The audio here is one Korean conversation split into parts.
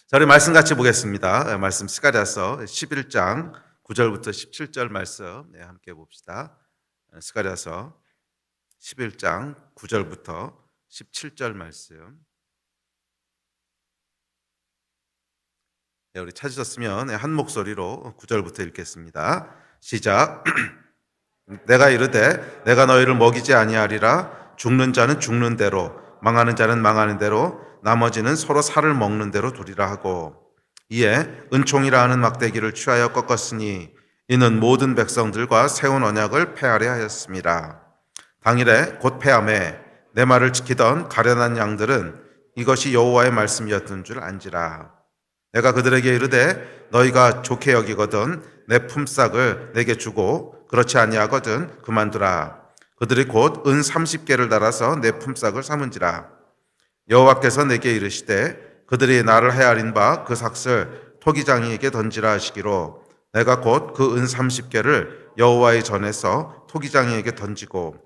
자, 우리 말씀 같이 보겠습니다. 말씀 스가랴서 11장 9절부터 17절 말씀 함께 봅시다. 스가랴서 11장 9절부터 17절 말씀. 우리 찾으셨으면 한 목소리로 9절부터 읽겠습니다. 시작. 내가 이르되 내가 너희를 먹이지 아니하리라. 죽는 자는 죽는 대로, 망하는 자는 망하는 대로, 나머지는 서로 살을 먹는 대로 두리라 하고, 이에 은총이라 하는 막대기를 취하여 꺾었으니 이는 모든 백성들과 세운 언약을 폐하려 하였습니다. 당일에 곧 폐함에 내 말을 지키던 가련한 양들은 이것이 여호와의 말씀이었던 줄 안지라. 내가 그들에게 이르되 너희가 좋게 여기거든 내 품삯을 내게 주고 그렇지 아니하거든 그만두라. 그들이 곧 은 30개를 달아서 내 품삯을 삼은지라. 여호와께서 내게 이르시되 그들이 나를 헤아린 바 그 삭슬 토기장이에게 던지라 하시기로, 내가 곧 그 은 30개를 여호와의 전에서 토기장이에게 던지고,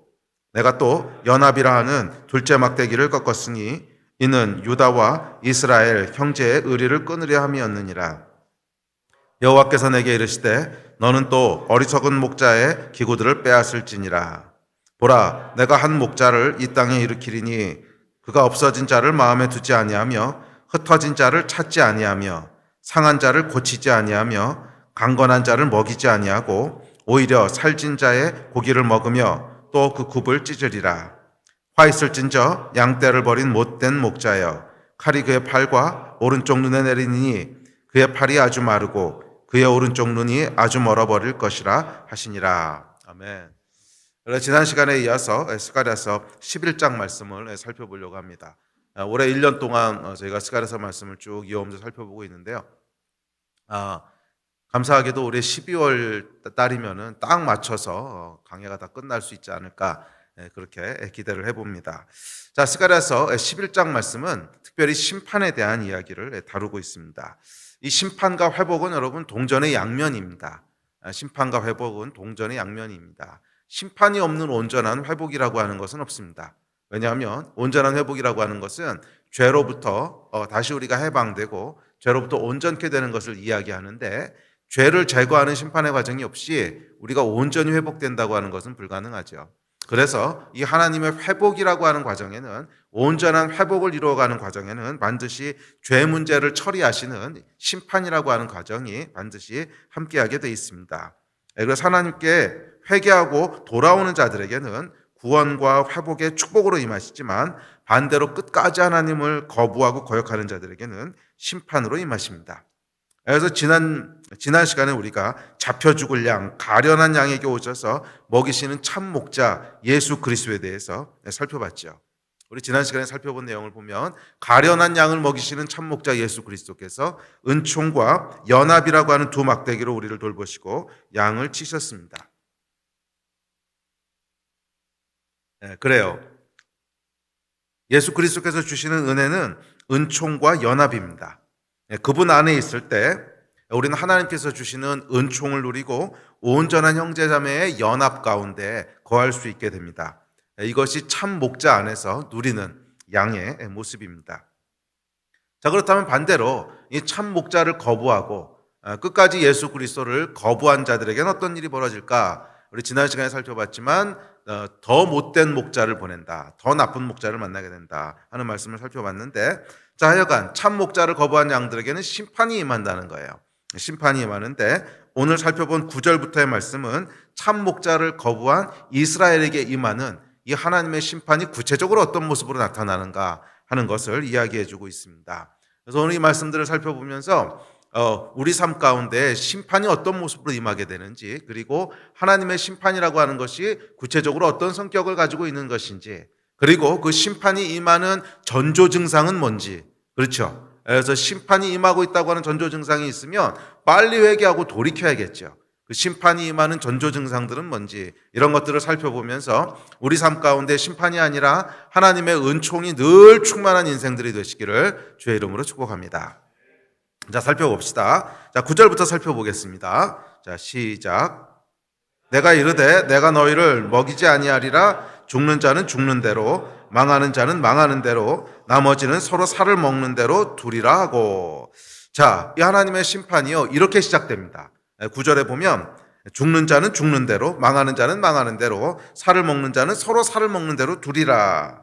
내가 또 연합이라 하는 둘째 막대기를 꺾었으니 이는 유다와 이스라엘 형제의 의리를 끊으려 함이었느니라. 여호와께서 내게 이르시되 너는 또 어리석은 목자의 기구들을 빼앗을지니라. 보라, 내가 한 목자를 이 땅에 일으키리니 그가 없어진 자를 마음에 두지 아니하며 흩어진 자를 찾지 아니하며 상한 자를 고치지 아니하며 강건한 자를 먹이지 아니하고 오히려 살찐 자의 고기를 먹으며 또 그 굽을 찢으리라. 화 있을진저 양떼를 버린 못된 목자여, 칼이 그의 팔과 오른쪽 눈에 내리니 그의 팔이 아주 마르고 그의 오른쪽 눈이 아주 멀어버릴 것이라 하시니라. 아멘. 지난 시간에 이어서 스가랴서 11장 말씀을 살펴보려고 합니다. 올해 1년 동안 저희가 스가랴서 말씀을 쭉 이어오면서 살펴보고 있는데요. 감사하게도 올해 12월 달이면은 딱 맞춰서 강해가 다 끝날 수 있지 않을까, 그렇게 기대를 해봅니다. 자, 스가랴서 11장 말씀은 특별히 심판에 대한 이야기를 다루고 있습니다. 이 심판과 회복은 여러분 동전의 양면입니다. 심판과 회복은 동전의 양면입니다. 심판이 없는 온전한 회복이라고 하는 것은 없습니다. 왜냐하면 온전한 회복이라고 하는 것은 죄로부터 다시 우리가 해방되고 죄로부터 온전케 되는 것을 이야기하는데, 죄를 제거하는 심판의 과정이 없이 우리가 온전히 회복된다고 하는 것은 불가능하죠. 그래서 이 하나님의 회복이라고 하는 과정에는, 온전한 회복을 이루어가는 과정에는 반드시 죄 문제를 처리하시는 심판이라고 하는 과정이 반드시 함께하게 되어 있습니다. 그래서 하나님께 회개하고 돌아오는 자들에게는 구원과 회복의 축복으로 임하시지만, 반대로 끝까지 하나님을 거부하고 거역하는 자들에게는 심판으로 임하십니다. 그래서 지난 시간에 우리가 잡혀 죽을 양, 가련한 양에게 오셔서 먹이시는 참 목자 예수 그리스도에 대해서 살펴봤죠. 우리 지난 시간에 살펴본 내용을 보면 가련한 양을 먹이시는 참 목자 예수 그리스도께서 은총과 연합이라고 하는 두 막대기로 우리를 돌보시고 양을 치셨습니다. 그래요. 예수 그리스도께서 주시는 은혜는 은총과 연합입니다. 그분 안에 있을 때 우리는 하나님께서 주시는 은총을 누리고 온전한 형제자매의 연합 가운데 거할 수 있게 됩니다. 이것이 참 목자 안에서 누리는 양의 모습입니다. 자, 그렇다면 반대로 이 참 목자를 거부하고 끝까지 예수 그리스도를 거부한 자들에게는 어떤 일이 벌어질까? 우리 지난 시간에 살펴봤지만 더 못된 목자를 보낸다, 더 나쁜 목자를 만나게 된다 하는 말씀을 살펴봤는데, 자, 하여간 참 목자를 거부한 양들에게는 심판이 임한다는 거예요. 심판이 임하는데, 오늘 살펴본 9절부터의 말씀은 참 목자를 거부한 이스라엘에게 임하는 이 하나님의 심판이 구체적으로 어떤 모습으로 나타나는가 하는 것을 이야기해 주고 있습니다. 그래서 오늘 이 말씀들을 살펴보면서 우리 삶 가운데 심판이 어떤 모습으로 임하게 되는지, 그리고 하나님의 심판이라고 하는 것이 구체적으로 어떤 성격을 가지고 있는 것인지, 그리고 그 심판이 임하는 전조 증상은 뭔지, 그렇죠? 그래서 심판이 임하고 있다고 하는 전조 증상이 있으면 빨리 회개하고 돌이켜야겠죠. 그 심판이 임하는 전조 증상들은 뭔지, 이런 것들을 살펴보면서 우리 삶 가운데 심판이 아니라 하나님의 은총이 늘 충만한 인생들이 되시기를 주의 이름으로 축복합니다. 자, 살펴봅시다. 자, 9절부터 살펴보겠습니다. 자, 시작. 내가 이르되 내가 너희를 먹이지 아니하리라. 죽는 자는 죽는 대로, 망하는 자는 망하는 대로, 나머지는 서로 살을 먹는 대로 두리라 하고. 자, 이 하나님의 심판이요, 이렇게 시작됩니다. 9절에 보면 죽는 자는 죽는 대로, 망하는 자는 망하는 대로, 살을 먹는 자는 서로 살을 먹는 대로 두리라.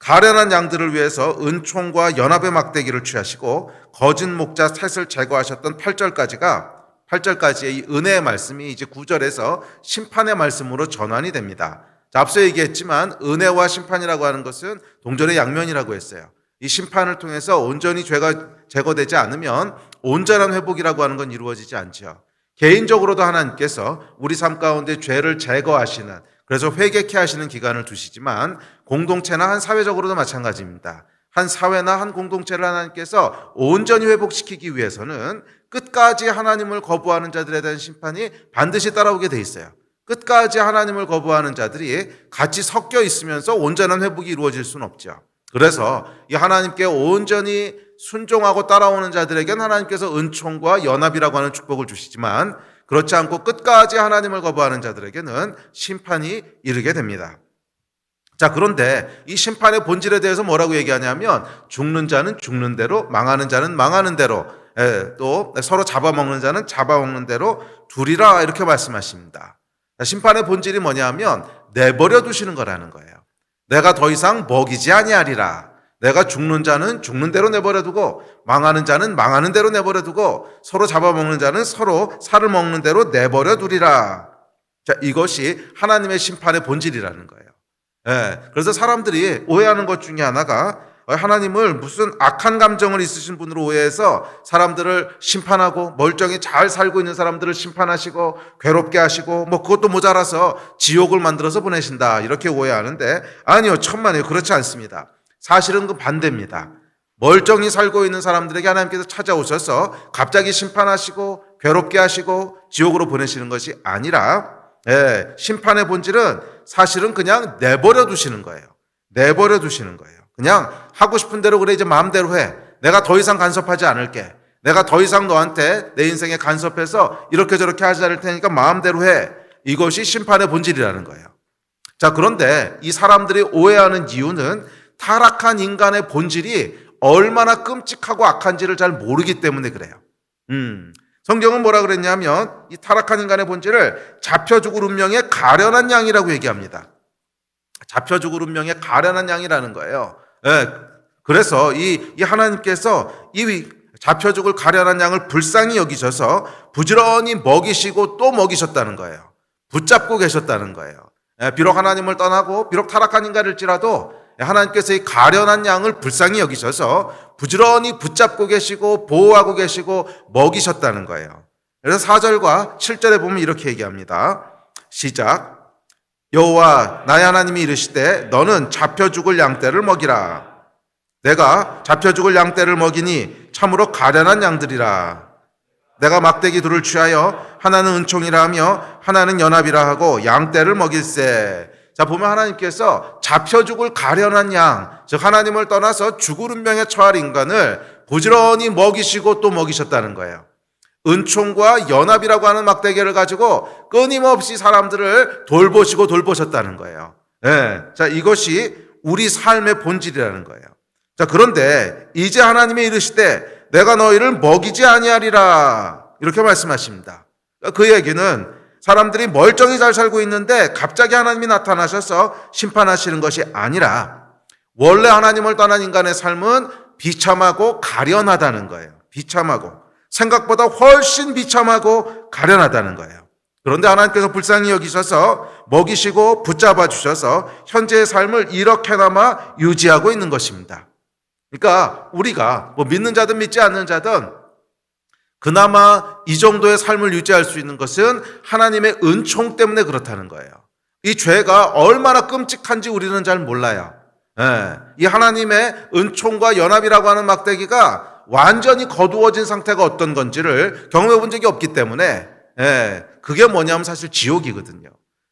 가련한 양들을 위해서 은총과 연합의 막대기를 취하시고 거짓 목자 셋을 제거하셨던 8절까지의 이 은혜의 말씀이 이제 9절에서 심판의 말씀으로 전환이 됩니다. 자, 앞서 얘기했지만 은혜와 심판이라고 하는 것은 동전의 양면이라고 했어요. 이 심판을 통해서 온전히 죄가 제거되지 않으면 온전한 회복이라고 하는 건 이루어지지 않죠. 개인적으로도 하나님께서 우리 삶 가운데 죄를 제거하시는, 그래서 회개케 하시는 기간을 두시지만 공동체나 한 사회적으로도 마찬가지입니다. 한 사회나 한 공동체를 하나님께서 온전히 회복시키기 위해서는 끝까지 하나님을 거부하는 자들에 대한 심판이 반드시 따라오게 돼 있어요. 끝까지 하나님을 거부하는 자들이 같이 섞여 있으면서 온전한 회복이 이루어질 수는 없죠. 그래서 이 하나님께 온전히 순종하고 따라오는 자들에게는 하나님께서 은총과 연합이라고 하는 축복을 주시지만 그렇지 않고 끝까지 하나님을 거부하는 자들에게는 심판이 이르게 됩니다. 자, 그런데 이 심판의 본질에 대해서 뭐라고 얘기하냐면 죽는 자는 죽는 대로, 망하는 자는 망하는 대로, 또 서로 잡아먹는 자는 잡아먹는 대로 두리라, 이렇게 말씀하십니다. 심판의 본질이 뭐냐면 내버려 두시는 거라는 거예요. 내가 더 이상 먹이지 아니하리라. 내가 죽는 자는 죽는 대로 내버려 두고 망하는 자는 망하는 대로 내버려 두고 서로 잡아먹는 자는 서로 살을 먹는 대로 내버려 두리라. 자, 이것이 하나님의 심판의 본질이라는 거예요. 그래서 사람들이 오해하는 것 중에 하나가 하나님을 무슨 악한 감정을 있으신 분으로 오해해서 사람들을 심판하고 멀쩡히 잘 살고 있는 사람들을 심판하시고 괴롭게 하시고 그것도 모자라서 지옥을 만들어서 보내신다, 이렇게 오해하는데 아니요, 천만에요. 그렇지 않습니다. 사실은 그 반대입니다. 멀쩡히 살고 있는 사람들에게 하나님께서 찾아오셔서 갑자기 심판하시고 괴롭게 하시고 지옥으로 보내시는 것이 아니라 심판의 본질은 사실은 그냥 내버려 두시는 거예요. 내버려 두시는 거예요. 그냥 하고 싶은 대로 그래, 이제 마음대로 해. 내가 더 이상 간섭하지 않을게. 내가 더 이상 너한테 내 인생에 간섭해서 이렇게 저렇게 하지 않을 테니까 마음대로 해. 이것이 심판의 본질이라는 거예요. 자, 그런데 이 사람들이 오해하는 이유는 타락한 인간의 본질이 얼마나 끔찍하고 악한지를 잘 모르기 때문에 그래요. 성경은 뭐라 그랬냐면 이 타락한 인간의 본질을 잡혀 죽을 운명의 가련한 양이라고 얘기합니다. 잡혀 죽을 운명의 가련한 양이라는 거예요. 그래서 이 하나님께서 이 잡혀 죽을 가련한 양을 불쌍히 여기셔서 부지런히 먹이시고 또 먹이셨다는 거예요. 붙잡고 계셨다는 거예요. 비록 하나님을 떠나고 비록 타락한 인간일지라도 하나님께서 이 가련한 양을 불쌍히 여기셔서 부지런히 붙잡고 계시고 보호하고 계시고 먹이셨다는 거예요. 그래서 4절과 7절에 보면 이렇게 얘기합니다. 시작. 여호와 나의 하나님이 이르시되 너는 잡혀 죽을 양떼를 먹이라. 내가 잡혀 죽을 양떼를 먹이니 참으로 가련한 양들이라. 내가 막대기 둘을 취하여 하나는 은총이라 하며 하나는 연합이라 하고 양떼를 먹일세. 자, 보면 하나님께서 잡혀 죽을 가련한 양, 즉 하나님을 떠나서 죽을 운명에 처할 인간을 부지런히 먹이시고 또 먹이셨다는 거예요. 은총과 연합이라고 하는 막대기를 가지고 끊임없이 사람들을 돌보셨다는 거예요. 자, 이것이 우리 삶의 본질이라는 거예요. 자, 그런데 이제 하나님이 이르시되 내가 너희를 먹이지 아니하리라, 이렇게 말씀하십니다. 그 얘기는 사람들이 멀쩡히 잘 살고 있는데 갑자기 하나님이 나타나셔서 심판하시는 것이 아니라 원래 하나님을 떠난 인간의 삶은 비참하고 가련하다는 거예요. 비참하고, 생각보다 훨씬 비참하고 가련하다는 거예요. 그런데 하나님께서 불쌍히 여기셔서 먹이시고 붙잡아 주셔서 현재의 삶을 이렇게나마 유지하고 있는 것입니다. 그러니까 우리가 믿는 자든 믿지 않는 자든 그나마 이 정도의 삶을 유지할 수 있는 것은 하나님의 은총 때문에 그렇다는 거예요. 이 죄가 얼마나 끔찍한지 우리는 잘 몰라요. 이 하나님의 은총과 연합이라고 하는 막대기가 완전히 거두어진 상태가 어떤 건지를 경험해 본 적이 없기 때문에 그게 뭐냐면 사실 지옥이거든요.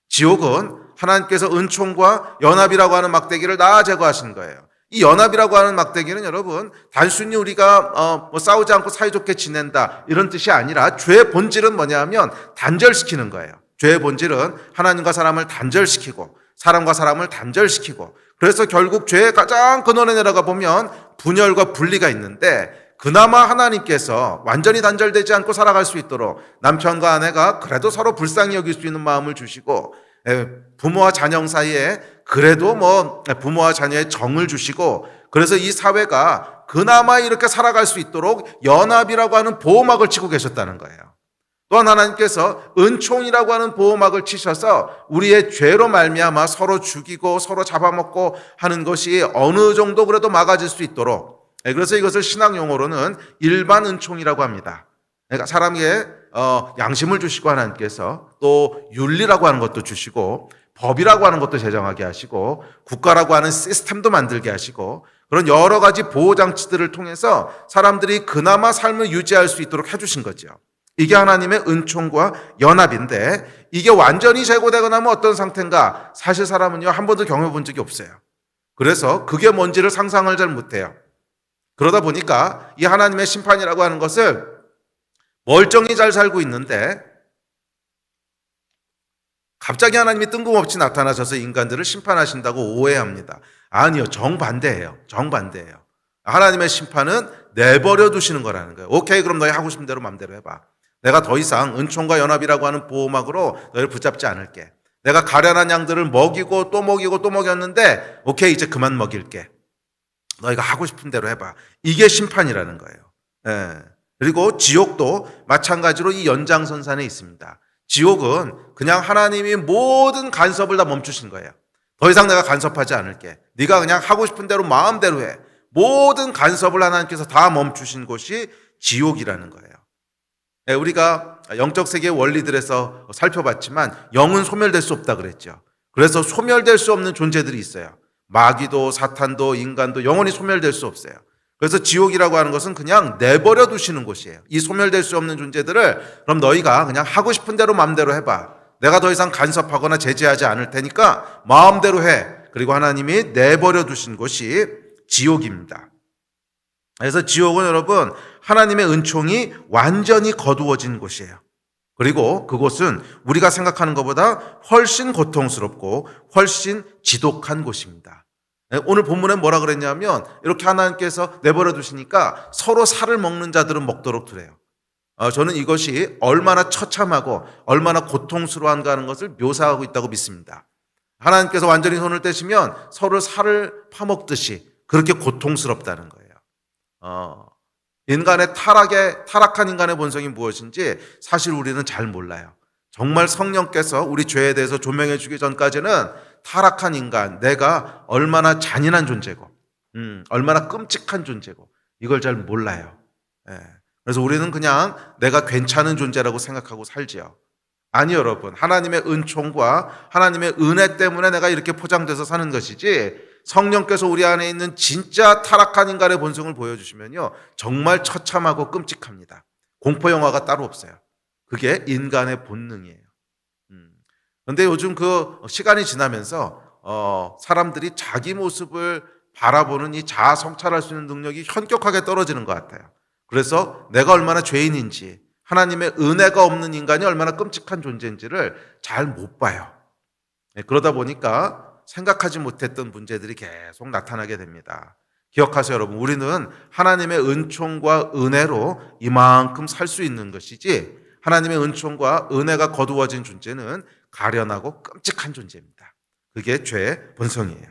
지옥은 하나님께서 은총과 연합이라고 하는 막대기를 다 제거하신 거예요. 이 연합이라고 하는 막대기는 여러분 단순히 우리가 싸우지 않고 사이좋게 지낸다 이런 뜻이 아니라 죄의 본질은 뭐냐면 단절시키는 거예요. 죄의 본질은 하나님과 사람을 단절시키고 사람과 사람을 단절시키고 그래서 결국 죄의 가장 근원에 내려가 보면 분열과 분리가 있는데, 그나마 하나님께서 완전히 단절되지 않고 살아갈 수 있도록 남편과 아내가 그래도 서로 불쌍히 여길 수 있는 마음을 주시고, 부모와 자녀 사이에 그래도 부모와 자녀의 정을 주시고, 그래서 이 사회가 그나마 이렇게 살아갈 수 있도록 연합이라고 하는 보호막을 치고 계셨다는 거예요. 또한 하나님께서 은총이라고 하는 보호막을 치셔서 우리의 죄로 말미암아 서로 죽이고 서로 잡아먹고 하는 것이 어느 정도 그래도 막아질 수 있도록, 그래서 이것을 신학 용어로는 일반 은총이라고 합니다. 그러니까 사람에게 양심을 주시고 하나님께서 또 윤리라고 하는 것도 주시고 법이라고 하는 것도 제정하게 하시고 국가라고 하는 시스템도 만들게 하시고, 그런 여러 가지 보호장치들을 통해서 사람들이 그나마 삶을 유지할 수 있도록 해주신 거죠. 이게 하나님의 은총과 연합인데, 이게 완전히 제거되고 나면 어떤 상태인가? 사실 사람은요, 한 번도 경험해 본 적이 없어요. 그래서 그게 뭔지를 상상을 잘 못해요. 그러다 보니까 이 하나님의 심판이라고 하는 것을 멀쩡히 잘 살고 있는데 갑자기 하나님이 뜬금없이 나타나셔서 인간들을 심판하신다고 오해합니다. 아니요, 정반대예요. 정반대예요. 하나님의 심판은 내버려 두시는 거라는 거예요. 오케이, 그럼 너희 하고 싶은 대로 마음대로 해봐. 내가 더 이상 은총과 연합이라고 하는 보호막으로 너희를 붙잡지 않을게. 내가 가련한 양들을 먹이고 또 먹이고 또 먹였는데 오케이, 이제 그만 먹일게. 너희가 하고 싶은 대로 해봐. 이게 심판이라는 거예요. 예. 그리고 지옥도 마찬가지로 이 연장선상에 있습니다. 지옥은 그냥 하나님이 모든 간섭을 다 멈추신 거예요. 더 이상 내가 간섭하지 않을게. 네가 그냥 하고 싶은 대로 마음대로 해. 모든 간섭을 하나님께서 다 멈추신 곳이 지옥이라는 거예요. 우리가 영적 세계의 원리들에서 살펴봤지만 영은 소멸될 수 없다 그랬죠. 그래서 소멸될 수 없는 존재들이 있어요. 마귀도 사탄도 인간도 영원히 소멸될 수 없어요. 그래서 지옥이라고 하는 것은 그냥 내버려 두시는 곳이에요. 이 소멸될 수 없는 존재들을 그럼 너희가 그냥 하고 싶은 대로 마음대로 해봐. 내가 더 이상 간섭하거나 제재하지 않을 테니까 마음대로 해. 그리고 하나님이 내버려 두신 곳이 지옥입니다. 그래서 지옥은 여러분, 하나님의 은총이 완전히 거두어진 곳이에요. 그리고 그곳은 우리가 생각하는 것보다 훨씬 고통스럽고 훨씬 지독한 곳입니다. 오늘 본문에 뭐라 그랬냐면, 이렇게 하나님께서 내버려 두시니까 서로 살을 먹는 자들은 먹도록 두래요. 저는 이것이 얼마나 처참하고 얼마나 고통스러운가 하는 것을 묘사하고 있다고 믿습니다. 하나님께서 완전히 손을 떼시면 서로 살을 파먹듯이 그렇게 고통스럽다는 거예요. 인간의 타락한 인간의 본성이 무엇인지 사실 우리는 잘 몰라요. 정말 성령께서 우리 죄에 대해서 조명해 주기 전까지는 타락한 인간, 내가 얼마나 잔인한 존재고 얼마나 끔찍한 존재고 이걸 잘 몰라요. 그래서 우리는 그냥 내가 괜찮은 존재라고 생각하고 살지요. 아니 여러분, 하나님의 은총과 하나님의 은혜 때문에 내가 이렇게 포장돼서 사는 것이지, 성령께서 우리 안에 있는 진짜 타락한 인간의 본성을 보여주시면요, 정말 처참하고 끔찍합니다. 공포영화가 따로 없어요. 그게 인간의 본능이에요. 그런데 요즘 그 시간이 지나면서 사람들이 자기 모습을 바라보는 이 자아 성찰할 수 있는 능력이 현격하게 떨어지는 것 같아요. 그래서 내가 얼마나 죄인인지, 하나님의 은혜가 없는 인간이 얼마나 끔찍한 존재인지를 잘 못 봐요. 그러다 보니까 생각하지 못했던 문제들이 계속 나타나게 됩니다. 기억하세요, 여러분. 우리는 하나님의 은총과 은혜로 이만큼 살 수 있는 것이지, 하나님의 은총과 은혜가 거두어진 존재는 가련하고 끔찍한 존재입니다. 그게 죄의 본성이에요.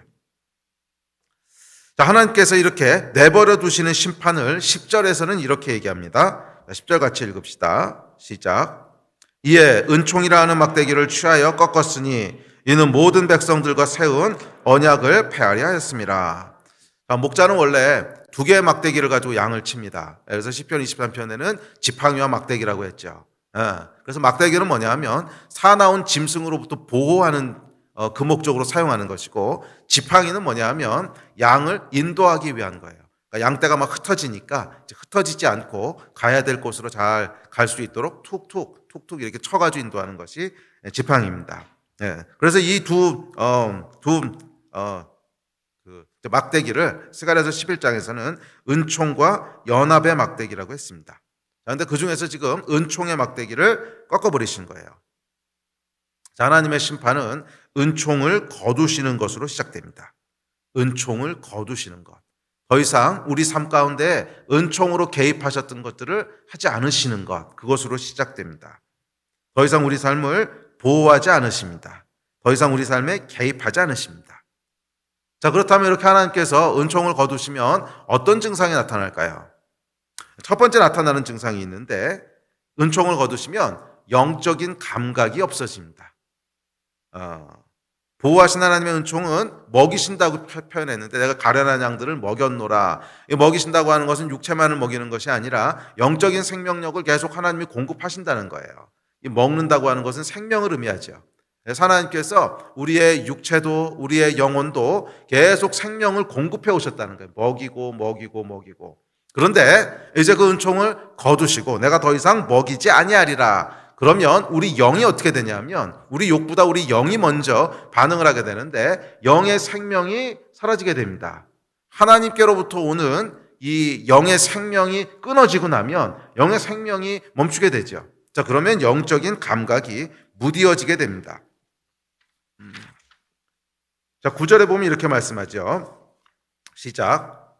자, 하나님께서 이렇게 내버려 두시는 심판을 10절에서는 이렇게 얘기합니다. 10절 같이 읽읍시다. 시작. 이에 은총이라 하는 막대기를 취하여 꺾었으니 이는 모든 백성들과 세운 언약을 폐하려 하였습니다. 목자는 원래 두 개의 막대기를 가지고 양을 칩니다. 그래서 시편 23편에는 지팡이와 막대기라고 했죠. 그래서 막대기는 뭐냐 하면 사나운 짐승으로부터 보호하는 그 목적으로 사용하는 것이고, 지팡이는 뭐냐 하면 양을 인도하기 위한 거예요. 그러니까 양떼가 막 흩어지니까 흩어지지 않고 가야 될 곳으로 잘 갈 수 있도록 툭툭 이렇게 쳐가지고 인도하는 것이 지팡이입니다. 그래서 이 막대기를 스가랴서 11장에서는 은총과 연합의 막대기라고 했습니다. 그런데 그 중에서 지금 은총의 막대기를 꺾어버리신 거예요. 자, 하나님의 심판은 은총을 거두시는 것으로 시작됩니다. 은총을 거두시는 것. 더 이상 우리 삶 가운데 은총으로 개입하셨던 것들을 하지 않으시는 것. 그것으로 시작됩니다. 더 이상 우리 삶을 보호하지 않으십니다. 더 이상 우리 삶에 개입하지 않으십니다. 자, 그렇다면 이렇게 하나님께서 은총을 거두시면 어떤 증상이 나타날까요? 첫 번째 나타나는 증상이 있는데, 은총을 거두시면 영적인 감각이 없어집니다. 보호하신 하나님의 은총은 먹이신다고 표현했는데, 내가 가련한 양들을 먹였노라. 먹이신다고 하는 것은 육체만을 먹이는 것이 아니라 영적인 생명력을 계속 하나님이 공급하신다는 거예요. 이 먹는다고 하는 것은 생명을 의미하죠. 그래서 하나님께서 우리의 육체도 우리의 영혼도 계속 생명을 공급해 오셨다는 거예요. 먹이고. 그런데 이제 그 은총을 거두시고 내가 더 이상 먹이지 아니하리라. 그러면 우리 영이 어떻게 되냐면, 우리 욕보다 우리 영이 먼저 반응을 하게 되는데, 영의 생명이 사라지게 됩니다. 하나님께로부터 오는 이 영의 생명이 끊어지고 나면 영의 생명이 멈추게 되죠. 자, 그러면 영적인 감각이 무디어지게 됩니다. 자, 9절에 보면 이렇게 말씀하죠. 시작.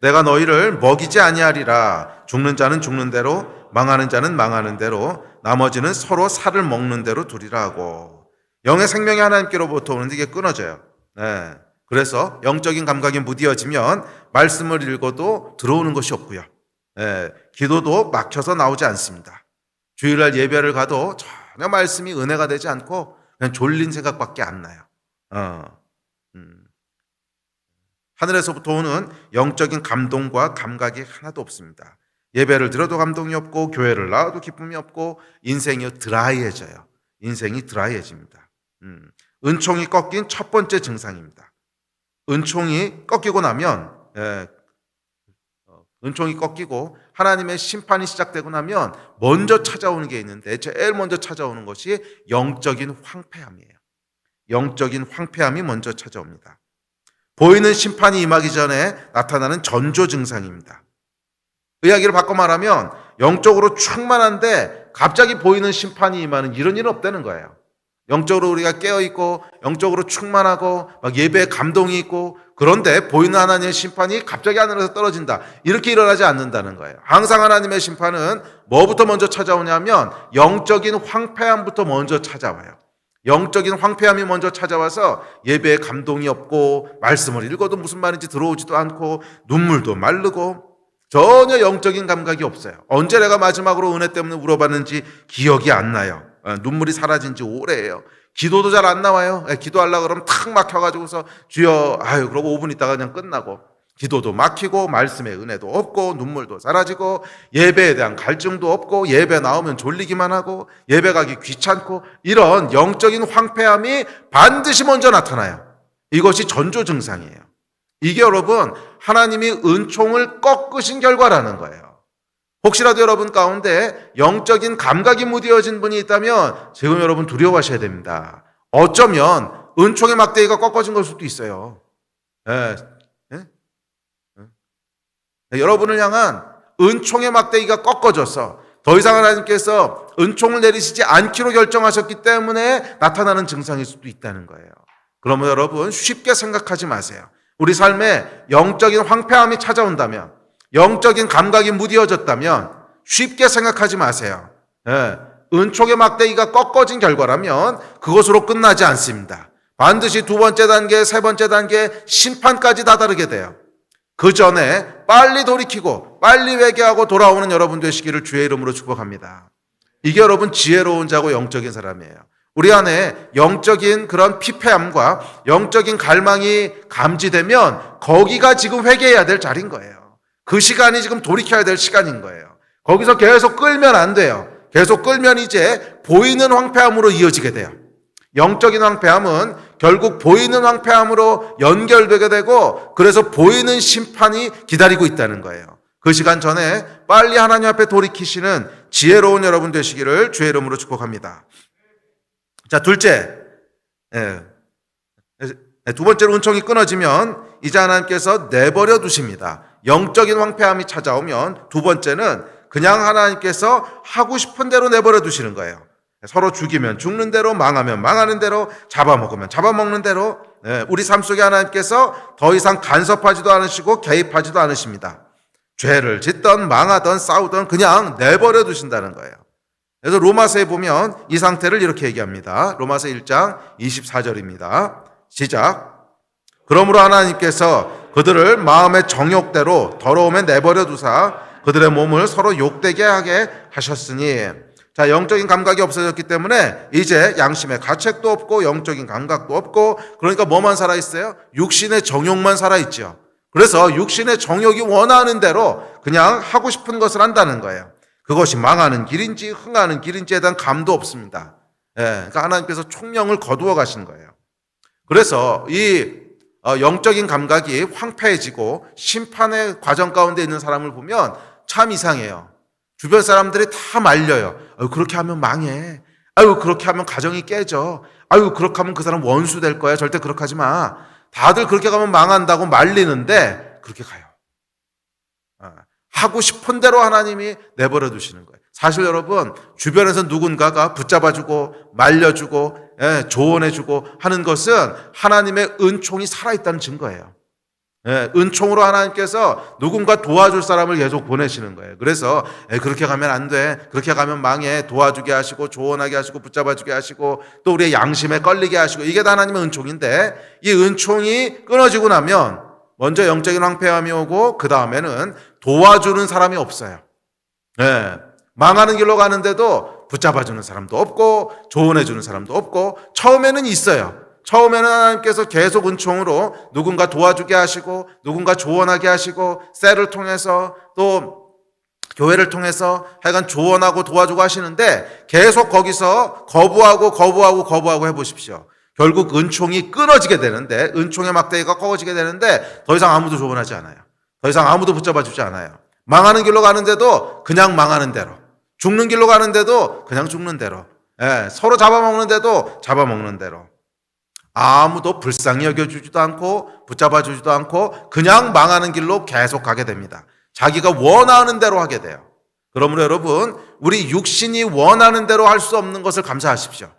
내가 너희를 먹이지 아니하리라. 죽는 자는 죽는 대로, 망하는 자는 망하는 대로, 나머지는 서로 살을 먹는 대로 두리라 하고. 영의 생명이 하나님께로부터 오는데 이게 끊어져요. 네. 그래서 영적인 감각이 무디어지면 말씀을 읽어도 들어오는 것이 없고요. 네. 기도도 막혀서 나오지 않습니다. 주일날 예배를 가도 전혀 말씀이 은혜가 되지 않고 그냥 졸린 생각밖에 안 나요. 하늘에서부터 오는 영적인 감동과 감각이 하나도 없습니다. 예배를 들어도 감동이 없고, 교회를 나와도 기쁨이 없고, 인생이 드라이해져요. 인생이 드라이해집니다. 은총이 꺾인 첫 번째 증상입니다. 은총이 꺾이고 나면, 은총이 꺾이고 하나님의 심판이 시작되고 나면 먼저 찾아오는 게 있는데, 제일 먼저 찾아오는 것이 영적인 황폐함이에요. 영적인 황폐함이 먼저 찾아옵니다. 보이는 심판이 임하기 전에 나타나는 전조 증상입니다. 이야기를 바꿔 말하면, 영적으로 충만한데 갑자기 보이는 심판이 임하는 이런 일은 없다는 거예요. 영적으로 우리가 깨어있고 영적으로 충만하고 막 예배에 감동이 있고, 그런데 보이는 하나님의 심판이 갑자기 하늘에서 떨어진다, 이렇게 일어나지 않는다는 거예요. 항상 하나님의 심판은 뭐부터 먼저 찾아오냐면 영적인 황폐함부터 먼저 찾아와요. 영적인 황폐함이 먼저 찾아와서 예배에 감동이 없고, 말씀을 읽어도 무슨 말인지 들어오지도 않고, 눈물도 마르고, 전혀 영적인 감각이 없어요. 언제 내가 마지막으로 은혜 때문에 울어봤는지 기억이 안 나요. 눈물이 사라진 지 오래예요. 기도도 잘 안 나와요. 기도하려고 그러면 탁 막혀가지고서 주여, 그러고 5분 있다가 그냥 끝나고, 기도도 막히고, 말씀의 은혜도 없고, 눈물도 사라지고, 예배에 대한 갈증도 없고, 예배 나오면 졸리기만 하고, 예배 가기 귀찮고, 이런 영적인 황폐함이 반드시 먼저 나타나요. 이것이 전조 증상이에요. 이게 여러분, 하나님이 은총을 꺾으신 결과라는 거예요. 혹시라도 여러분 가운데 영적인 감각이 무디어진 분이 있다면 지금 여러분 두려워하셔야 됩니다. 어쩌면 은총의 막대기가 꺾어진 걸 수도 있어요. 여러분을 향한 은총의 막대기가 꺾어져서 더 이상 하나님께서 은총을 내리시지 않기로 결정하셨기 때문에 나타나는 증상일 수도 있다는 거예요. 그러면 여러분 쉽게 생각하지 마세요. 우리 삶에 영적인 황폐함이 찾아온다면, 영적인 감각이 무디어졌다면 쉽게 생각하지 마세요. 은총의 막대기가 꺾어진 결과라면 그것으로 끝나지 않습니다. 반드시 두 번째 단계, 세 번째 단계, 심판까지 다다르게 돼요. 그 전에 빨리 돌이키고 빨리 회개하고 돌아오는 여러분 되시기를 주의 이름으로 축복합니다. 이게 여러분 지혜로운 자고 영적인 사람이에요. 우리 안에 영적인 그런 피폐함과 영적인 갈망이 감지되면 거기가 지금 회개해야 될 자리인 거예요. 그 시간이 지금 돌이켜야 될 시간인 거예요. 거기서 계속 끌면 안 돼요. 계속 끌면 이제 보이는 황폐함으로 이어지게 돼요. 영적인 황폐함은 결국 보이는 황폐함으로 연결되게 되고, 그래서 보이는 심판이 기다리고 있다는 거예요. 그 시간 전에 빨리 하나님 앞에 돌이키시는 지혜로운 여러분 되시기를 주의 이름으로 축복합니다. 자, 둘째, 두 번째로 은총이 끊어지면 이제 하나님께서 내버려 두십니다. 영적인 황폐함이 찾아오면 두 번째는 그냥 하나님께서 하고 싶은 대로 내버려 두시는 거예요. 서로 죽이면 죽는 대로, 망하면 망하는 대로, 잡아먹으면 잡아먹는 대로, 우리 삶 속에 하나님께서 더 이상 간섭하지도 않으시고 개입하지도 않으십니다. 죄를 짓던 망하던 싸우던 그냥 내버려 두신다는 거예요. 그래서 로마서에 보면 이 상태를 이렇게 얘기합니다. 로마서 1장 24절입니다. 시작. 그러므로 하나님께서 그들을 마음의 정욕대로 더러움에 내버려 두사 그들의 몸을 서로 욕되게 하게 하셨으니, 자, 영적인 감각이 없어졌기 때문에 이제 양심의 가책도 없고 영적인 감각도 없고, 그러니까 뭐만 살아있어요? 육신의 정욕만 살아있죠. 그래서 육신의 정욕이 원하는 대로 그냥 하고 싶은 것을 한다는 거예요. 그것이 망하는 길인지 흥하는 길인지에 대한 감도 없습니다. 그러니까 하나님께서 총명을 거두어 가신 거예요. 그래서 이 영적인 감각이 황폐해지고 심판의 과정 가운데 있는 사람을 보면 참 이상해요. 주변 사람들이 다 말려요. 아유, 그렇게 하면 망해. 아유, 그렇게 하면 가정이 깨져. 아유, 그렇게 하면 그 사람 원수 될 거야. 절대 그렇게 하지 마. 다들 그렇게 가면 망한다고 말리는데 그렇게 가요. 하고 싶은 대로 하나님이 내버려 두시는 거예요. 사실 여러분, 주변에서 누군가가 붙잡아주고 말려주고 조언해주고 하는 것은 하나님의 은총이 살아있다는 증거예요. 은총으로 하나님께서 누군가 도와줄 사람을 계속 보내시는 거예요. 그래서 그렇게 가면 안 돼, 그렇게 가면 망해, 도와주게 하시고 조언하게 하시고 붙잡아주게 하시고 또 우리의 양심에 걸리게 하시고, 이게 다 하나님의 은총인데, 이 은총이 끊어지고 나면 먼저 영적인 황폐함이 오고 그 다음에는 도와주는 사람이 없어요. 망하는 길로 가는데도 붙잡아주는 사람도 없고 조언해주는 사람도 없고, 처음에는 있어요. 처음에는 하나님께서 계속 은총으로 누군가 도와주게 하시고 누군가 조언하게 하시고 셀을 통해서 또 교회를 통해서 하여간 조언하고 도와주고 하시는데, 계속 거기서 거부하고 해보십시오. 결국 은총이 끊어지게 되는데, 은총의 막대기가 꺼지게 되는데 더 이상 아무도 조언하지 않아요. 더 이상 아무도 붙잡아주지 않아요. 망하는 길로 가는데도 그냥 망하는 대로, 죽는 길로 가는데도 그냥 죽는 대로, 서로 잡아먹는데도 잡아먹는 대로, 아무도 불쌍히 여겨주지도 않고 붙잡아주지도 않고 그냥 망하는 길로 계속 가게 됩니다. 자기가 원하는 대로 하게 돼요. 그러므로 여러분, 우리 육신이 원하는 대로 할 수 없는 것을 감사하십시오.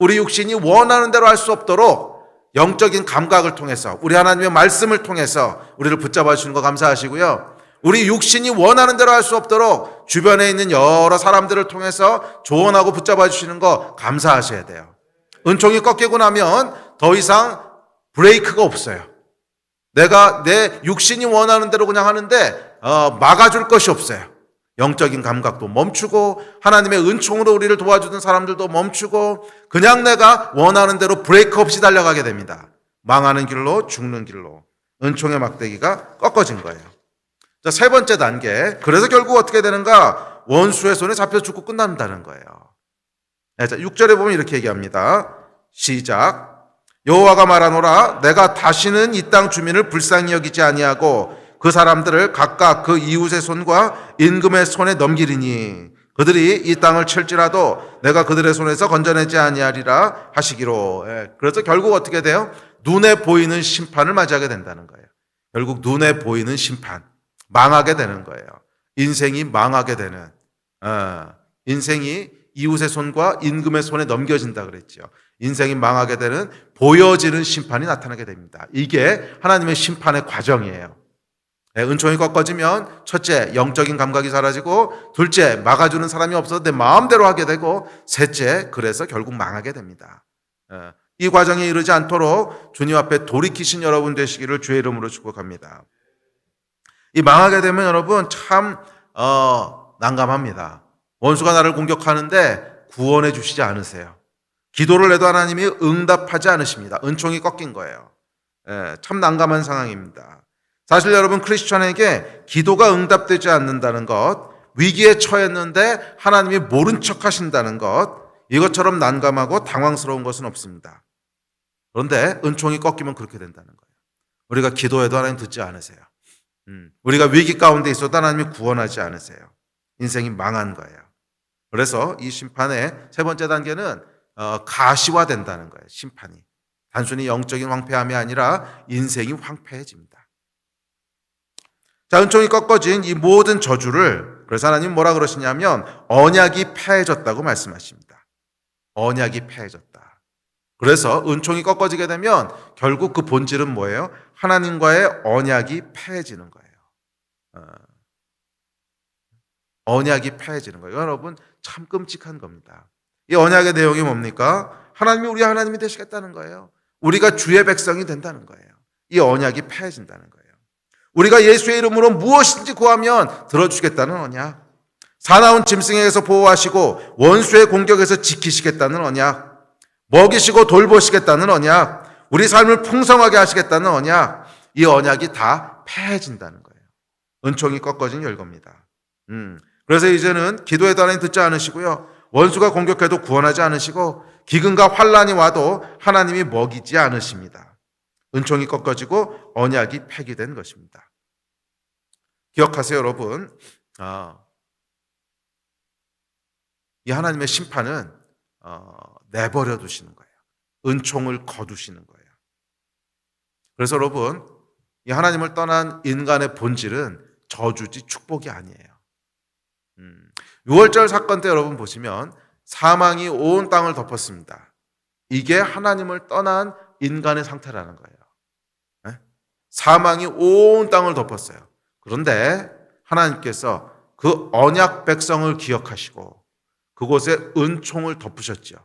우리 육신이 원하는 대로 할 수 없도록 영적인 감각을 통해서, 우리 하나님의 말씀을 통해서 우리를 붙잡아 주시는 거 감사하시고요. 우리 육신이 원하는 대로 할 수 없도록 주변에 있는 여러 사람들을 통해서 조언하고 붙잡아 주시는 거 감사하셔야 돼요. 은총이 꺾이고 나면 더 이상 브레이크가 없어요. 내가 내 육신이 원하는 대로 그냥 하는데 막아줄 것이 없어요. 영적인 감각도 멈추고 하나님의 은총으로 우리를 도와주는 사람들도 멈추고 그냥 내가 원하는 대로 브레이크 없이 달려가게 됩니다. 망하는 길로, 죽는 길로. 은총의 막대기가 꺾어진 거예요. 자, 세 번째 단계. 그래서 결국 어떻게 되는가? 원수의 손에 잡혀 죽고 끝난다는 거예요. 자, 6절에 보면 이렇게 얘기합니다. 시작. 여호와가 말하노라, 내가 다시는 이 땅 주민을 불쌍히 여기지 아니하고 그 사람들을 각각 그 이웃의 손과 임금의 손에 넘기리니 그들이 이 땅을 칠지라도 내가 그들의 손에서 건져내지 아니하리라 하시기로. 그래서 결국 어떻게 돼요? 눈에 보이는 심판을 맞이하게 된다는 거예요. 결국 눈에 보이는 심판, 망하게 되는 거예요. 인생이 망하게 되는, 인생이 이웃의 손과 임금의 손에 넘겨진다 그랬죠. 인생이 망하게 되는, 보여지는 심판이 나타나게 됩니다. 이게 하나님의 심판의 과정이에요. 은총이 꺾어지면 첫째, 영적인 감각이 사라지고, 둘째, 막아주는 사람이 없어서 내 마음대로 하게 되고, 셋째, 그래서 결국 망하게 됩니다. 이 과정에 이르지 않도록 주님 앞에 돌이키신 여러분 되시기를 주의 이름으로 축복합니다. 이 망하게 되면 여러분 참 난감합니다. 원수가 나를 공격하는데 구원해 주시지 않으세요. 기도를 해도 하나님이 응답하지 않으십니다. 은총이 꺾인 거예요. 참 난감한 상황입니다. 사실 여러분, 크리스천에게 기도가 응답되지 않는다는 것, 위기에 처했는데 하나님이 모른 척 하신다는 것, 이것처럼 난감하고 당황스러운 것은 없습니다. 그런데 은총이 꺾이면 그렇게 된다는 거예요. 우리가 기도해도 하나님 듣지 않으세요. 우리가 위기 가운데 있어도 하나님이 구원하지 않으세요. 인생이 망한 거예요. 그래서 이 심판의 세 번째 단계는 가시화된다는 거예요. 심판이 단순히 영적인 황폐함이 아니라 인생이 황폐해집니다. 자, 은총이 꺾어진 이 모든 저주를, 그래서 하나님 뭐라 그러시냐면 언약이 폐해졌다고 말씀하십니다. 언약이 패해졌다. 그래서 은총이 꺾어지게 되면 결국 그 본질은 뭐예요? 하나님과의 언약이 패해지는 거예요. 언약이 패해지는 거예요. 여러분 참 끔찍한 겁니다. 이 언약의 내용이 뭡니까? 하나님이 우리 하나님이 되시겠다는 거예요. 우리가 주의 백성이 된다는 거예요. 이 언약이 패해진다는 거예요. 우리가 예수의 이름으로 무엇인지 구하면 들어주겠다는 언약. 사나운 짐승에게서 보호하시고 원수의 공격에서 지키시겠다는 언약. 먹이시고 돌보시겠다는 언약. 우리 삶을 풍성하게 하시겠다는 언약. 이 언약이 다 패해진다는 거예요. 은총이 꺾어진 결과입니다. 그래서 이제는 기도에도 하나님 듣지 않으시고요. 원수가 공격해도 구원하지 않으시고 기근과 환란이 와도 하나님이 먹이지 않으십니다. 은총이 꺾어지고 언약이 폐기된 것입니다. 기억하세요, 여러분. 이 하나님의 심판은 내버려 두시는 거예요. 은총을 거두시는 거예요. 그래서 여러분, 이 하나님을 떠난 인간의 본질은 저주지 축복이 아니에요. 6월절 사건 때 여러분 보시면 사망이 온 땅을 덮었습니다. 이게 하나님을 떠난 인간의 상태라는 거예요. 사망이 온 땅을 덮었어요. 그런데 하나님께서 그 언약 백성을 기억하시고 그곳에 은총을 덮으셨죠.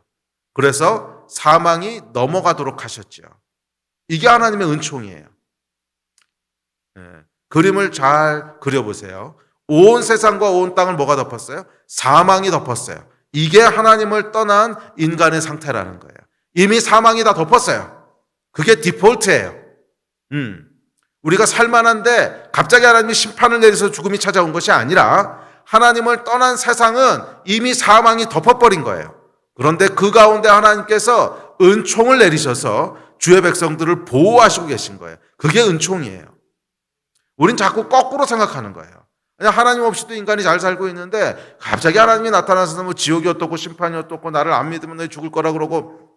그래서 사망이 넘어가도록 하셨죠. 이게 하나님의 은총이에요. 그림을 잘 그려보세요. 온 세상과 온 땅을 뭐가 덮었어요? 사망이 덮었어요. 이게 하나님을 떠난 인간의 상태라는 거예요. 이미 사망이 다 덮었어요. 그게 디폴트예요. 우리가 살만한데 갑자기 하나님이 심판을 내려서 죽음이 찾아온 것이 아니라 하나님을 떠난 세상은 이미 사망이 덮어버린 거예요. 그런데 그 가운데 하나님께서 은총을 내리셔서 주의 백성들을 보호하시고 계신 거예요. 그게 은총이에요. 우린 자꾸 거꾸로 생각하는 거예요. 그냥 하나님 없이도 인간이 잘 살고 있는데 갑자기 하나님이 나타나서 뭐 지옥이 어떻고 심판이 어떻고 나를 안 믿으면 너 죽을 거라 그러고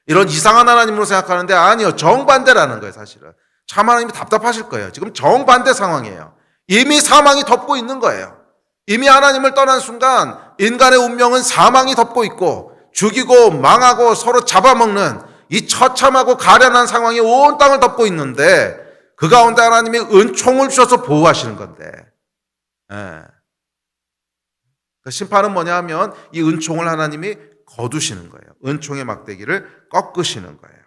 이런 이상한 하나님으로 생각하는데 아니요. 정반대라는 거예요, 사실은. 참 하나님이 답답하실 거예요. 지금 정반대 상황이에요. 이미 사망이 덮고 있는 거예요. 이미 하나님을 떠난 순간 인간의 운명은 사망이 덮고 있고 죽이고 망하고 서로 잡아먹는 이 처참하고 가련한 상황이 온 땅을 덮고 있는데 그 가운데 하나님이 은총을 주셔서 보호하시는 건데 그 심판은 뭐냐 하면 이 은총을 하나님이 거두시는 거예요. 은총의 막대기를 꺾으시는 거예요.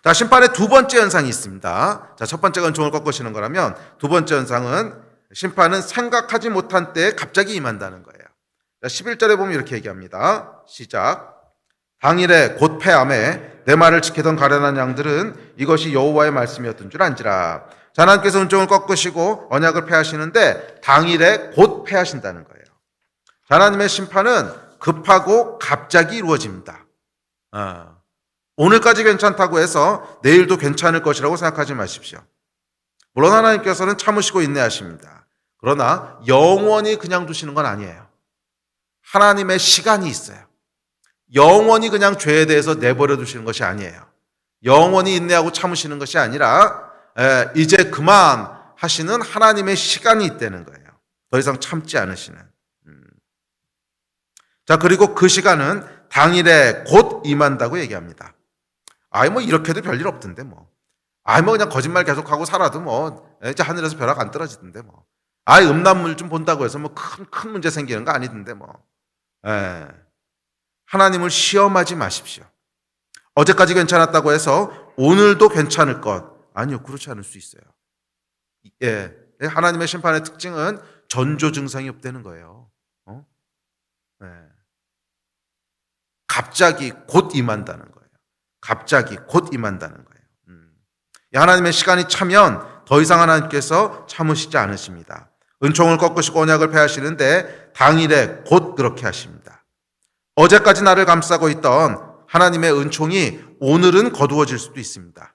자, 심판의 두 번째 현상이 있습니다. 자, 첫 번째가 은총을 꺾으시는 거라면 두 번째 현상은 심판은 생각하지 못한 때에 갑자기 임한다는 거예요. 자, 11절에 보면 이렇게 얘기합니다. 시작. 당일에 곧 패함에 내 말을 지키던 가련한 양들은 이것이 여호와의 말씀이었던 줄 안지라. 자, 하나님께서 은총을 꺾으시고 언약을 패하시는데 당일에 곧 패하신다는 거예요. 자, 하나님의 심판은 급하고 갑자기 이루어집니다. 오늘까지 괜찮다고 해서 내일도 괜찮을 것이라고 생각하지 마십시오. 물론 하나님께서는 참으시고 인내하십니다. 그러나 영원히 그냥 두시는 건 아니에요. 하나님의 시간이 있어요. 영원히 그냥 죄에 대해서 내버려 두시는 것이 아니에요. 영원히 인내하고 참으시는 것이 아니라 이제 그만 하시는 하나님의 시간이 있다는 거예요. 더 이상 참지 않으시는. 자, 그리고 그 시간은 당일에 곧 임한다고 얘기합니다. 뭐 이렇게도 별일 없던데 뭐. 뭐 그냥 거짓말 계속하고 살아도 뭐 이제 하늘에서 벼락 안 떨어지던데 뭐. 음란물 좀 본다고 해서 뭐 큰 문제 생기는 거 아니던데 뭐. 하나님을 시험하지 마십시오. 어제까지 괜찮았다고 해서 오늘도 괜찮을 것. 아니요, 그렇지 않을 수 있어요. 하나님의 심판의 특징은 전조 증상이 없다는 거예요. 갑자기 곧 임한다는 거예요. 갑자기 곧 임한다는 거예요. 하나님의 시간이 차면 더 이상 하나님께서 참으시지 않으십니다. 은총을 꺾으시고 언약을 폐하시는데 당일에 곧 그렇게 하십니다. 어제까지 나를 감싸고 있던 하나님의 은총이 오늘은 거두어질 수도 있습니다.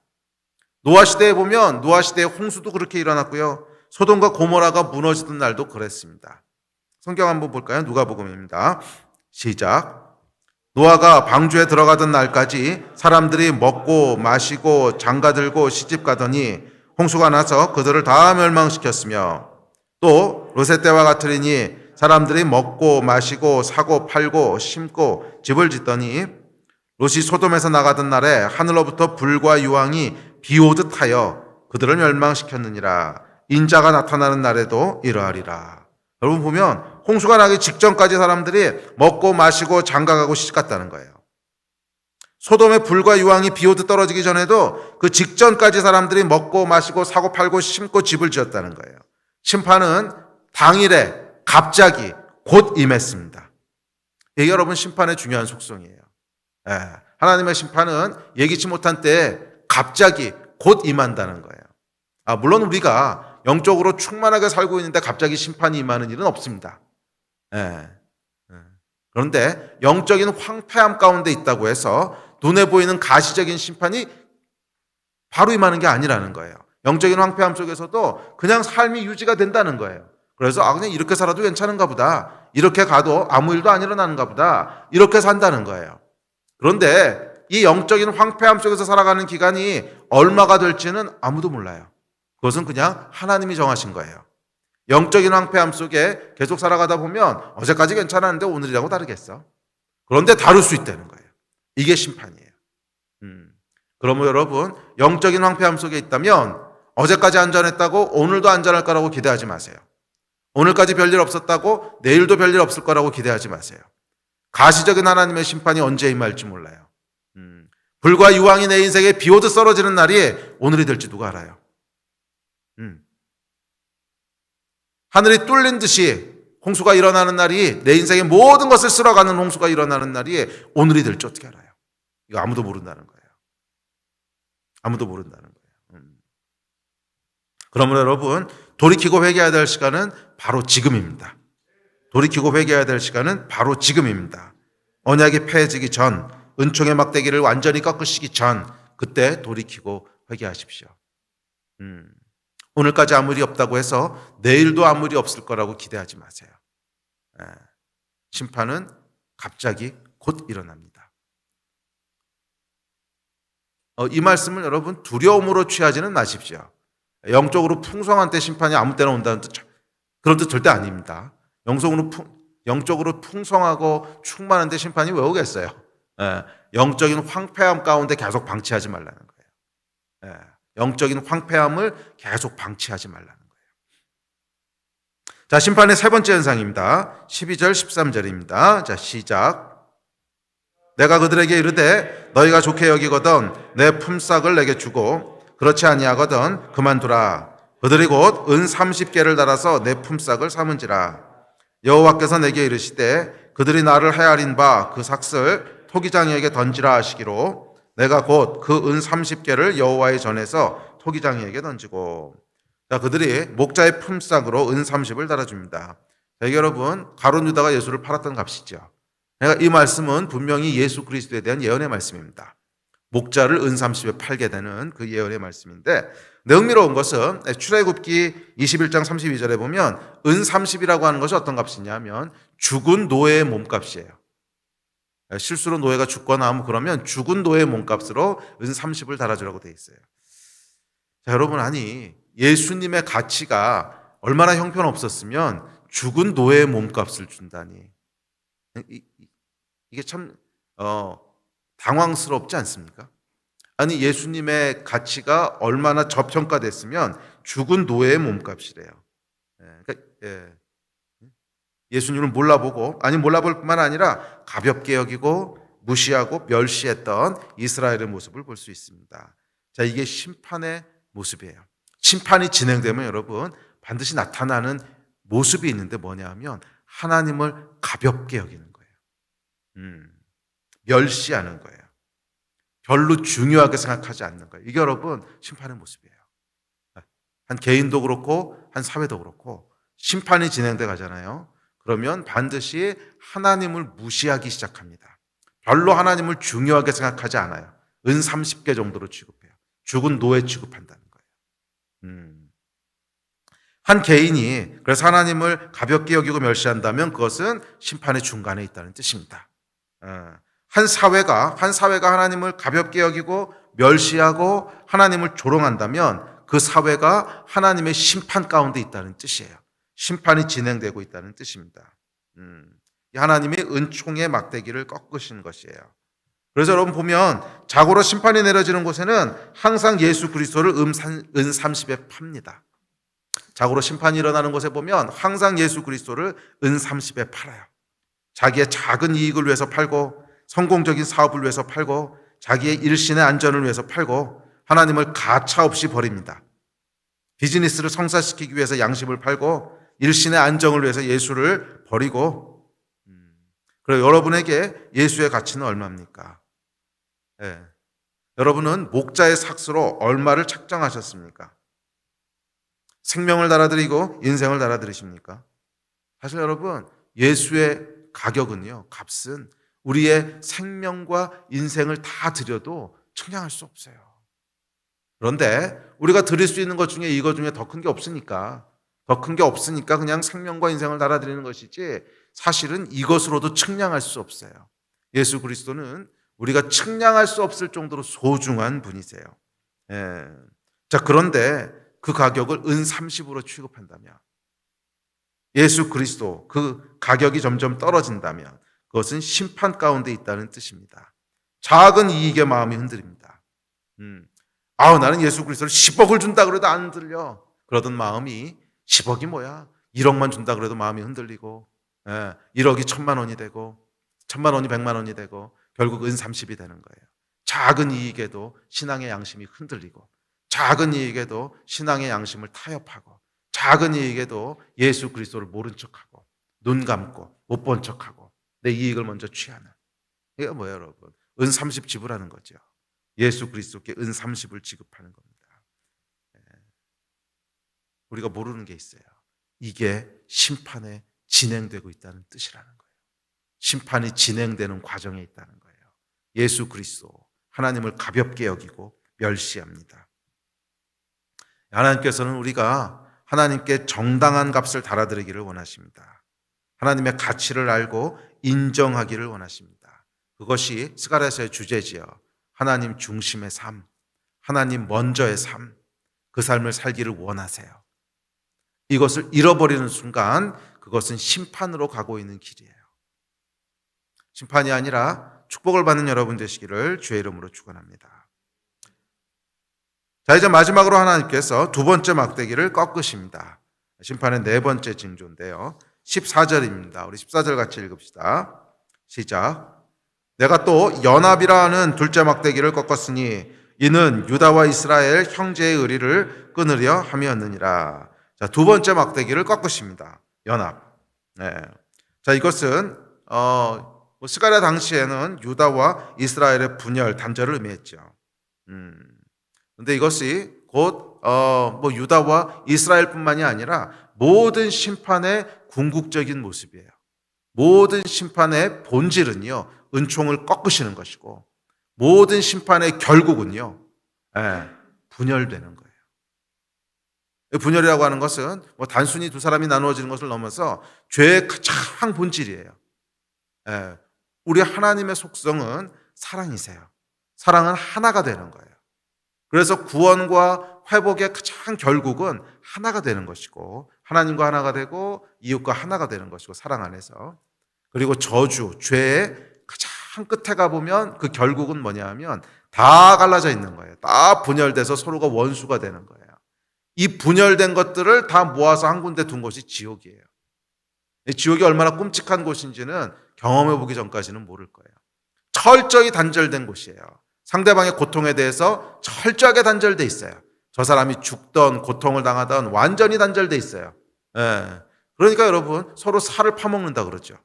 노아 시대에 보면 노아 시대의 홍수도 그렇게 일어났고요. 소돔과 고모라가 무너지던 날도 그랬습니다. 성경 한번 볼까요? 누가복음입니다. 시작. 노아가 방주에 들어가던 날까지 사람들이 먹고 마시고 장가들고 시집가더니 홍수가 나서 그들을 다 멸망시켰으며 또 롯의 때와 같으리니 사람들이 먹고 마시고 사고 팔고 심고 집을 짓더니 롯이 소돔에서 나가던 날에 하늘로부터 불과 유황이 비오듯 하여 그들을 멸망시켰느니라. 인자가 나타나는 날에도 이러하리라. 여러분 보면 홍수가 나기 직전까지 사람들이 먹고 마시고 장가가고 시집갔다는 거예요. 소돔의 불과 유황이 비오듯 떨어지기 전에도 그 직전까지 사람들이 먹고 마시고 사고 팔고 심고 집을 지었다는 거예요. 심판은 당일에 갑자기 곧 임했습니다. 이게 여러분 심판의 중요한 속성이에요. 하나님의 심판은 예기치 못한 때에 갑자기 곧 임한다는 거예요. 물론 우리가 영적으로 충만하게 살고 있는데 갑자기 심판이 임하는 일은 없습니다. 그런데 영적인 황폐함 가운데 있다고 해서 눈에 보이는 가시적인 심판이 바로 임하는 게 아니라는 거예요. 영적인 황폐함 속에서도 그냥 삶이 유지가 된다는 거예요. 그래서 그냥 이렇게 살아도 괜찮은가 보다. 이렇게 가도 아무 일도 안 일어나는가 보다. 이렇게 산다는 거예요. 그런데 이 영적인 황폐함 속에서 살아가는 기간이 얼마가 될지는 아무도 몰라요. 그것은 그냥 하나님이 정하신 거예요. 영적인 황폐함 속에 계속 살아가다 보면 어제까지 괜찮았는데 오늘이라고 다르겠어. 그런데 다를 수 있다는 거예요. 이게 심판이에요. 그러면 여러분 영적인 황폐함 속에 있다면 어제까지 안전했다고 오늘도 안전할 거라고 기대하지 마세요. 오늘까지 별일 없었다고 내일도 별일 없을 거라고 기대하지 마세요. 가시적인 하나님의 심판이 언제 임할지 몰라요. 불과 유황이 내 인생에 비오듯 썰어지는 날이 오늘이 될지 누가 알아요. 하늘이 뚫린 듯이 홍수가 일어나는 날이 내 인생의 모든 것을 쓸어가는 홍수가 일어나는 날이 오늘이 될지 어떻게 알아요. 이거 아무도 모른다는 거예요. 아무도 모른다는 거예요. 그러므로 여러분 돌이키고 회개해야 될 시간은 바로 지금입니다. 돌이키고 회개해야 될 시간은 바로 지금입니다. 언약이 폐해지기 전, 은총의 막대기를 완전히 꺾으시기 전 그때 돌이키고 회개하십시오. 오늘까지 아무 일이 없다고 해서 내일도 아무 일이 없을 거라고 기대하지 마세요. 심판은 갑자기 곧 일어납니다. 이 말씀을 여러분 두려움으로 취하지는 마십시오. 영적으로 풍성한 때 심판이 아무 때나 온다는 뜻, 그런 뜻 절대 아닙니다. 영적으로 풍성하고 충만한 데 심판이 왜 오겠어요? 영적인 황폐함 가운데 계속 방치하지 말라는 거예요. 영적인 황폐함을 계속 방치하지 말라는 거예요. 자, 심판의 세 번째 현상입니다. 12절 13절입니다. 자, 시작. 내가 그들에게 이르되 너희가 좋게 여기거든 내 품삯을 내게 주고 그렇지 아니하거든 그만두라. 그들이 곧 은 30개를 달아서 내 품삯을 삼은지라. 여호와께서 내게 이르시되 그들이 나를 헤아린 바 그 삭슬 토기장이에게 던지라 하시기로 내가 곧 그 은 30개를 여호와의 전에서 토기장이에게 던지고. 자, 그들이 목자의 품삯으로 은 30을 달아줍니다. 자, 여러분 가룟 유다가 예수를 팔았던 값이죠. 그러니까 이 말씀은 분명히 예수 그리스도에 대한 예언의 말씀입니다. 목자를 은 30에 팔게 되는 그 예언의 말씀인데 흥미로운 것은 출애굽기 21장 32절에 보면 은 30이라고 하는 것이 어떤 값이냐면 죽은 노예의 몸값이에요. 실수로 노예가 죽거나 하면 그러면 죽은 노예의 몸값으로 은 30을 달아주라고 돼 있어요. 자, 여러분 아니 예수님의 가치가 얼마나 형편없었으면 죽은 노예의 몸값을 준다니. 이게 참 당황스럽지 않습니까? 아니 예수님의 가치가 얼마나 저평가됐으면 죽은 노예의 몸값이래요. 예수님을 몰라보고 몰라볼 뿐만 아니라 가볍게 여기고 무시하고 멸시했던 이스라엘의 모습을 볼 수 있습니다. 자, 이게 심판의 모습이에요. 심판이 진행되면 여러분 반드시 나타나는 모습이 있는데 뭐냐 하면 하나님을 가볍게 여기는 거예요. 멸시하는 거예요. 별로 중요하게 생각하지 않는 거예요. 이게 여러분 심판의 모습이에요. 한 개인도 그렇고 한 사회도 그렇고 심판이 진행돼 가잖아요. 그러면 반드시 하나님을 무시하기 시작합니다. 별로 하나님을 중요하게 생각하지 않아요. 은 30개 정도로 취급해요. 죽은 노예 취급한다는 거예요. 한 개인이 그래서 하나님을 가볍게 여기고 멸시한다면 그것은 심판의 중간에 있다는 뜻입니다. 한 사회가 하나님을 가볍게 여기고 멸시하고 하나님을 조롱한다면 그 사회가 하나님의 심판 가운데 있다는 뜻이에요. 심판이 진행되고 있다는 뜻입니다. 이 하나님이 은총의 막대기를 꺾으신 것이에요. 그래서 여러분 보면 자고로 심판이 내려지는 곳에는 항상 예수 그리스도를 은 30에 팝니다. 자고로 심판이 일어나는 곳에 보면 항상 예수 그리스도를 은 30에 팔아요. 자기의 작은 이익을 위해서 팔고, 성공적인 사업을 위해서 팔고, 자기의 일신의 안전을 위해서 팔고, 하나님을 가차없이 버립니다. 비즈니스를 성사시키기 위해서 양심을 팔고, 일신의 안정을 위해서 예수를 버리고, 그리고 여러분에게 예수의 가치는 얼마입니까? 예. 여러분은 목자의 삭스로 얼마를 책정하셨습니까? 생명을 달아드리고 인생을 달아드리십니까? 사실 여러분, 예수의 가격은요, 값은 우리의 생명과 인생을 다 드려도 측량할 수 없어요. 그런데 우리가 드릴 수 있는 것 중에 이것 중에 더 큰 게 없으니까, 그냥 생명과 인생을 달아드리는 것이지 사실은 이것으로도 측량할 수 없어요. 예수 그리스도는 우리가 측량할 수 없을 정도로 소중한 분이세요. 예. 자, 그런데 그 가격을 은 30으로 취급한다면, 예수 그리스도 그 가격이 점점 떨어진다면 그것은 심판 가운데 있다는 뜻입니다. 작은 이익에 마음이 흔들립니다. 나는 예수 그리스도를 10억을 준다 그래도 안 들려. 그러던 마음이 10억이 뭐야? 1억만 준다 그래도 마음이 흔들리고, 1억이 1000만 원이 되고, 1000만 원이 100만 원이 되고, 결국 은 30이 되는 거예요. 작은 이익에도 신앙의 양심이 흔들리고, 작은 이익에도 신앙의 양심을 타협하고, 작은 이익에도 예수 그리스도를 모른 척하고, 눈 감고 못 본 척하고 내 이익을 먼저 취하는, 이게 뭐예요 여러분? 은 30 지불하는 거죠. 예수 그리스도께 은 30을 지급하는 겁니다. 우리가 모르는 게 있어요. 이게 심판에 진행되고 있다는 뜻이라는 거예요. 심판이 진행되는 과정에 있다는 거예요. 예수 그리스도, 하나님을 가볍게 여기고 멸시합니다. 하나님께서는 우리가 하나님께 정당한 값을 달아드리기를 원하십니다. 하나님의 가치를 알고 인정하기를 원하십니다. 그것이 스가랴서의 주제지요. 하나님 중심의 삶, 하나님 먼저의 삶, 그 삶을 살기를 원하세요. 이것을 잃어버리는 순간 그것은 심판으로 가고 있는 길이에요. 심판이 아니라 축복을 받는 여러분 되시기를 주의 이름으로 축원합니다. 자, 이제 마지막으로 하나님께서 두 번째 막대기를 꺾으십니다. 심판의 네 번째 징조인데요. 14절입니다. 우리 14절 같이 읽읍시다. 시작. 내가 또 연합이라 는 둘째 막대기를 꺾었으니 이는 유다와 이스라엘 형제의 의리를 끊으려 함이었느니라. 자, 두 번째 막대기를 꺾으십니다. 연합. 네. 자, 이것은 스가랴 당시에는 유다와 이스라엘의 분열, 단절을 의미했죠. 근데 이것이 곧 유다와 이스라엘뿐만이 아니라 모든 심판의 궁극적인 모습이에요. 모든 심판의 본질은요, 은총을 꺾으시는 것이고, 모든 심판의 결국은요, 분열되는 거예요. 분열이라고 하는 것은 단순히 두 사람이 나누어지는 것을 넘어서 죄의 가장 본질이에요. 우리 하나님의 속성은 사랑이세요. 사랑은 하나가 되는 거예요. 그래서 구원과 회복의 가장 결국은 하나가 되는 것이고, 하나님과 하나가 되고 이웃과 하나가 되는 것이고, 사랑 안에서. 그리고 저주, 죄의 가장 끝에 가보면 그 결국은 뭐냐 하면 다 갈라져 있는 거예요. 다 분열돼서 서로가 원수가 되는 거예요. 이 분열된 것들을 다 모아서 한 군데 둔 곳이 지옥이에요. 이 지옥이 얼마나 끔찍한 곳인지는 경험해 보기 전까지는 모를 거예요. 철저히 단절된 곳이에요. 상대방의 고통에 대해서 철저하게 단절돼 있어요. 저 사람이 죽던 고통을 당하던 완전히 단절돼 있어요. 그러니까 여러분, 서로 살을 파먹는다 그러죠.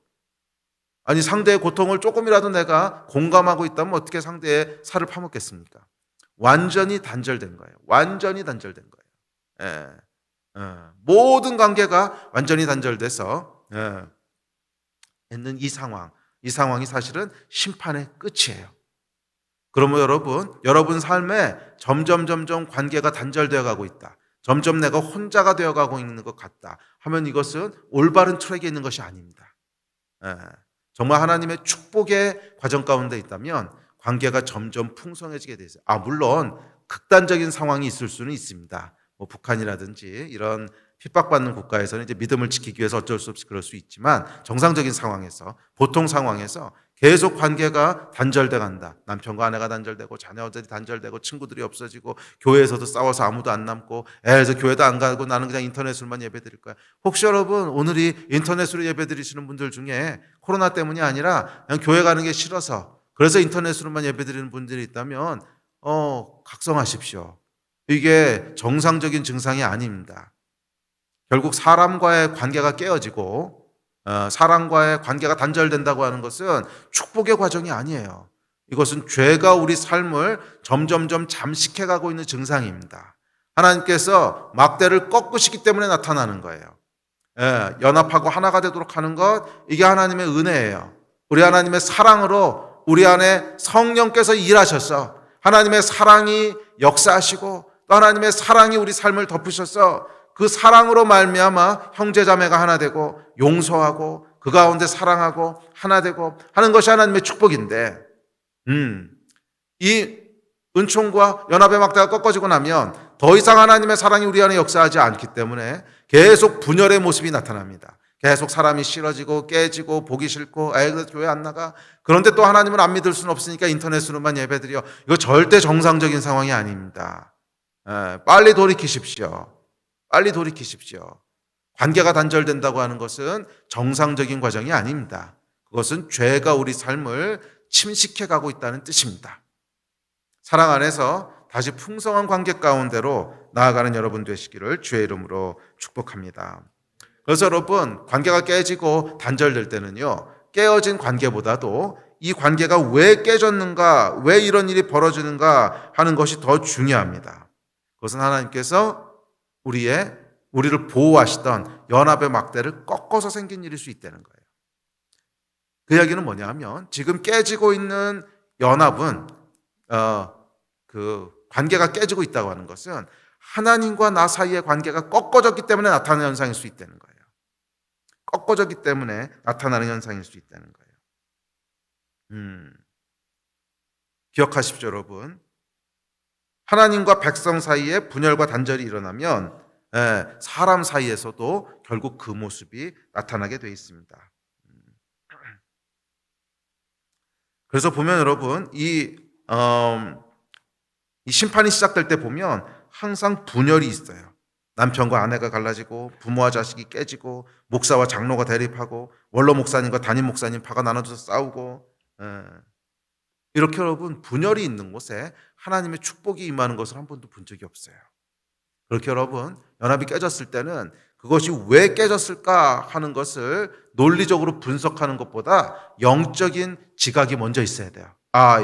아니, 상대의 고통을 조금이라도 내가 공감하고 있다면 어떻게 상대의 살을 파먹겠습니까? 완전히 단절된 거예요. 완전히 단절된 거예요. 모든 관계가 완전히 단절돼서 있는 이 상황이 사실은 심판의 끝이에요. 그러면 여러분 삶에 점점 관계가 단절되어 가고 있다. 점점 내가 혼자가 되어 가고 있는 것 같다 하면 이것은 올바른 트랙에 있는 것이 아닙니다. 정말 하나님의 축복의 과정 가운데 있다면 관계가 점점 풍성해지게 돼 있어요. 물론 극단적인 상황이 있을 수는 있습니다. 뭐 북한이라든지 이런 핍박받는 국가에서는 이제 믿음을 지키기 위해서 어쩔 수 없이 그럴 수 있지만 정상적인 상황에서 보통 상황에서 계속 관계가 단절돼 간다. 남편과 아내가 단절되고 자녀들이 단절되고 친구들이 없어지고 교회에서도 싸워서 아무도 안 남고 애에서 교회도 안 가고 나는 그냥 인터넷으로만 예배드릴 거야. 혹시 여러분 오늘이 인터넷으로 예배드리시는 분들 중에 코로나 때문이 아니라 그냥 교회 가는 게 싫어서 그래서 인터넷으로만 예배드리는 분들이 있다면 각성하십시오. 이게 정상적인 증상이 아닙니다. 결국 사람과의 관계가 깨어지고 사람과의 관계가 단절된다고 하는 것은 축복의 과정이 아니에요. 이것은 죄가 우리 삶을 점점점 잠식해가고 있는 증상입니다. 하나님께서 막대를 꺾으시기 때문에 나타나는 거예요. 연합하고 하나가 되도록 하는 것, 이게 하나님의 은혜예요. 우리 하나님의 사랑으로 우리 안에 성령께서 일하셔서 하나님의 사랑이 역사하시고 또 하나님의 사랑이 우리 삶을 덮으셔서 그 사랑으로 말미암아 형제자매가 하나 되고 용서하고 그 가운데 사랑하고 하나 되고 하는 것이 하나님의 축복인데 이 은총과 연합의 막대가 꺾어지고 나면 더 이상 하나님의 사랑이 우리 안에 역사하지 않기 때문에 계속 분열의 모습이 나타납니다. 계속 사람이 싫어지고 깨지고 보기 싫고 교회 안 나가. 그런데 또 하나님을 안 믿을 수는 없으니까 인터넷으로만 예배드려. 이거 절대 정상적인 상황이 아닙니다. 빨리 돌이키십시오. 빨리 돌이키십시오. 관계가 단절된다고 하는 것은 정상적인 과정이 아닙니다. 그것은 죄가 우리 삶을 침식해 가고 있다는 뜻입니다. 사랑 안에서 다시 풍성한 관계 가운데로 나아가는 여러분 되시기를 주의 이름으로 축복합니다. 그래서 여러분, 관계가 깨지고 단절될 때는요, 깨어진 관계보다도 이 관계가 왜 깨졌는가, 왜 이런 일이 벌어지는가 하는 것이 더 중요합니다. 그것은 하나님께서 우리를 보호하시던 연합의 막대를 꺾어서 생긴 일일 수 있다는 거예요. 그 이야기는 뭐냐 하면 지금 깨지고 있는 연합은 그 관계가 깨지고 있다고 하는 것은 하나님과 나 사이의 관계가 꺾어졌기 때문에 나타나는 현상일 수 있다는 거예요. 꺾어졌기 때문에 나타나는 현상일 수 있다는 거예요. 기억하십시오, 여러분. 하나님과 백성 사이에 분열과 단절이 일어나면 사람 사이에서도 결국 그 모습이 나타나게 되어 있습니다. 그래서 보면 여러분 이 심판이 시작될 때 보면 항상 분열이 있어요. 남편과 아내가 갈라지고 부모와 자식이 깨지고 목사와 장로가 대립하고 원로 목사님과 담임 목사님 파가 나눠져서 싸우고 이렇게 여러분 분열이 있는 곳에 하나님의 축복이 임하는 것을 한 번도 본 적이 없어요. 그렇게 여러분 연합이 깨졌을 때는 그것이 왜 깨졌을까 하는 것을 논리적으로 분석하는 것보다 영적인 지각이 먼저 있어야 돼요.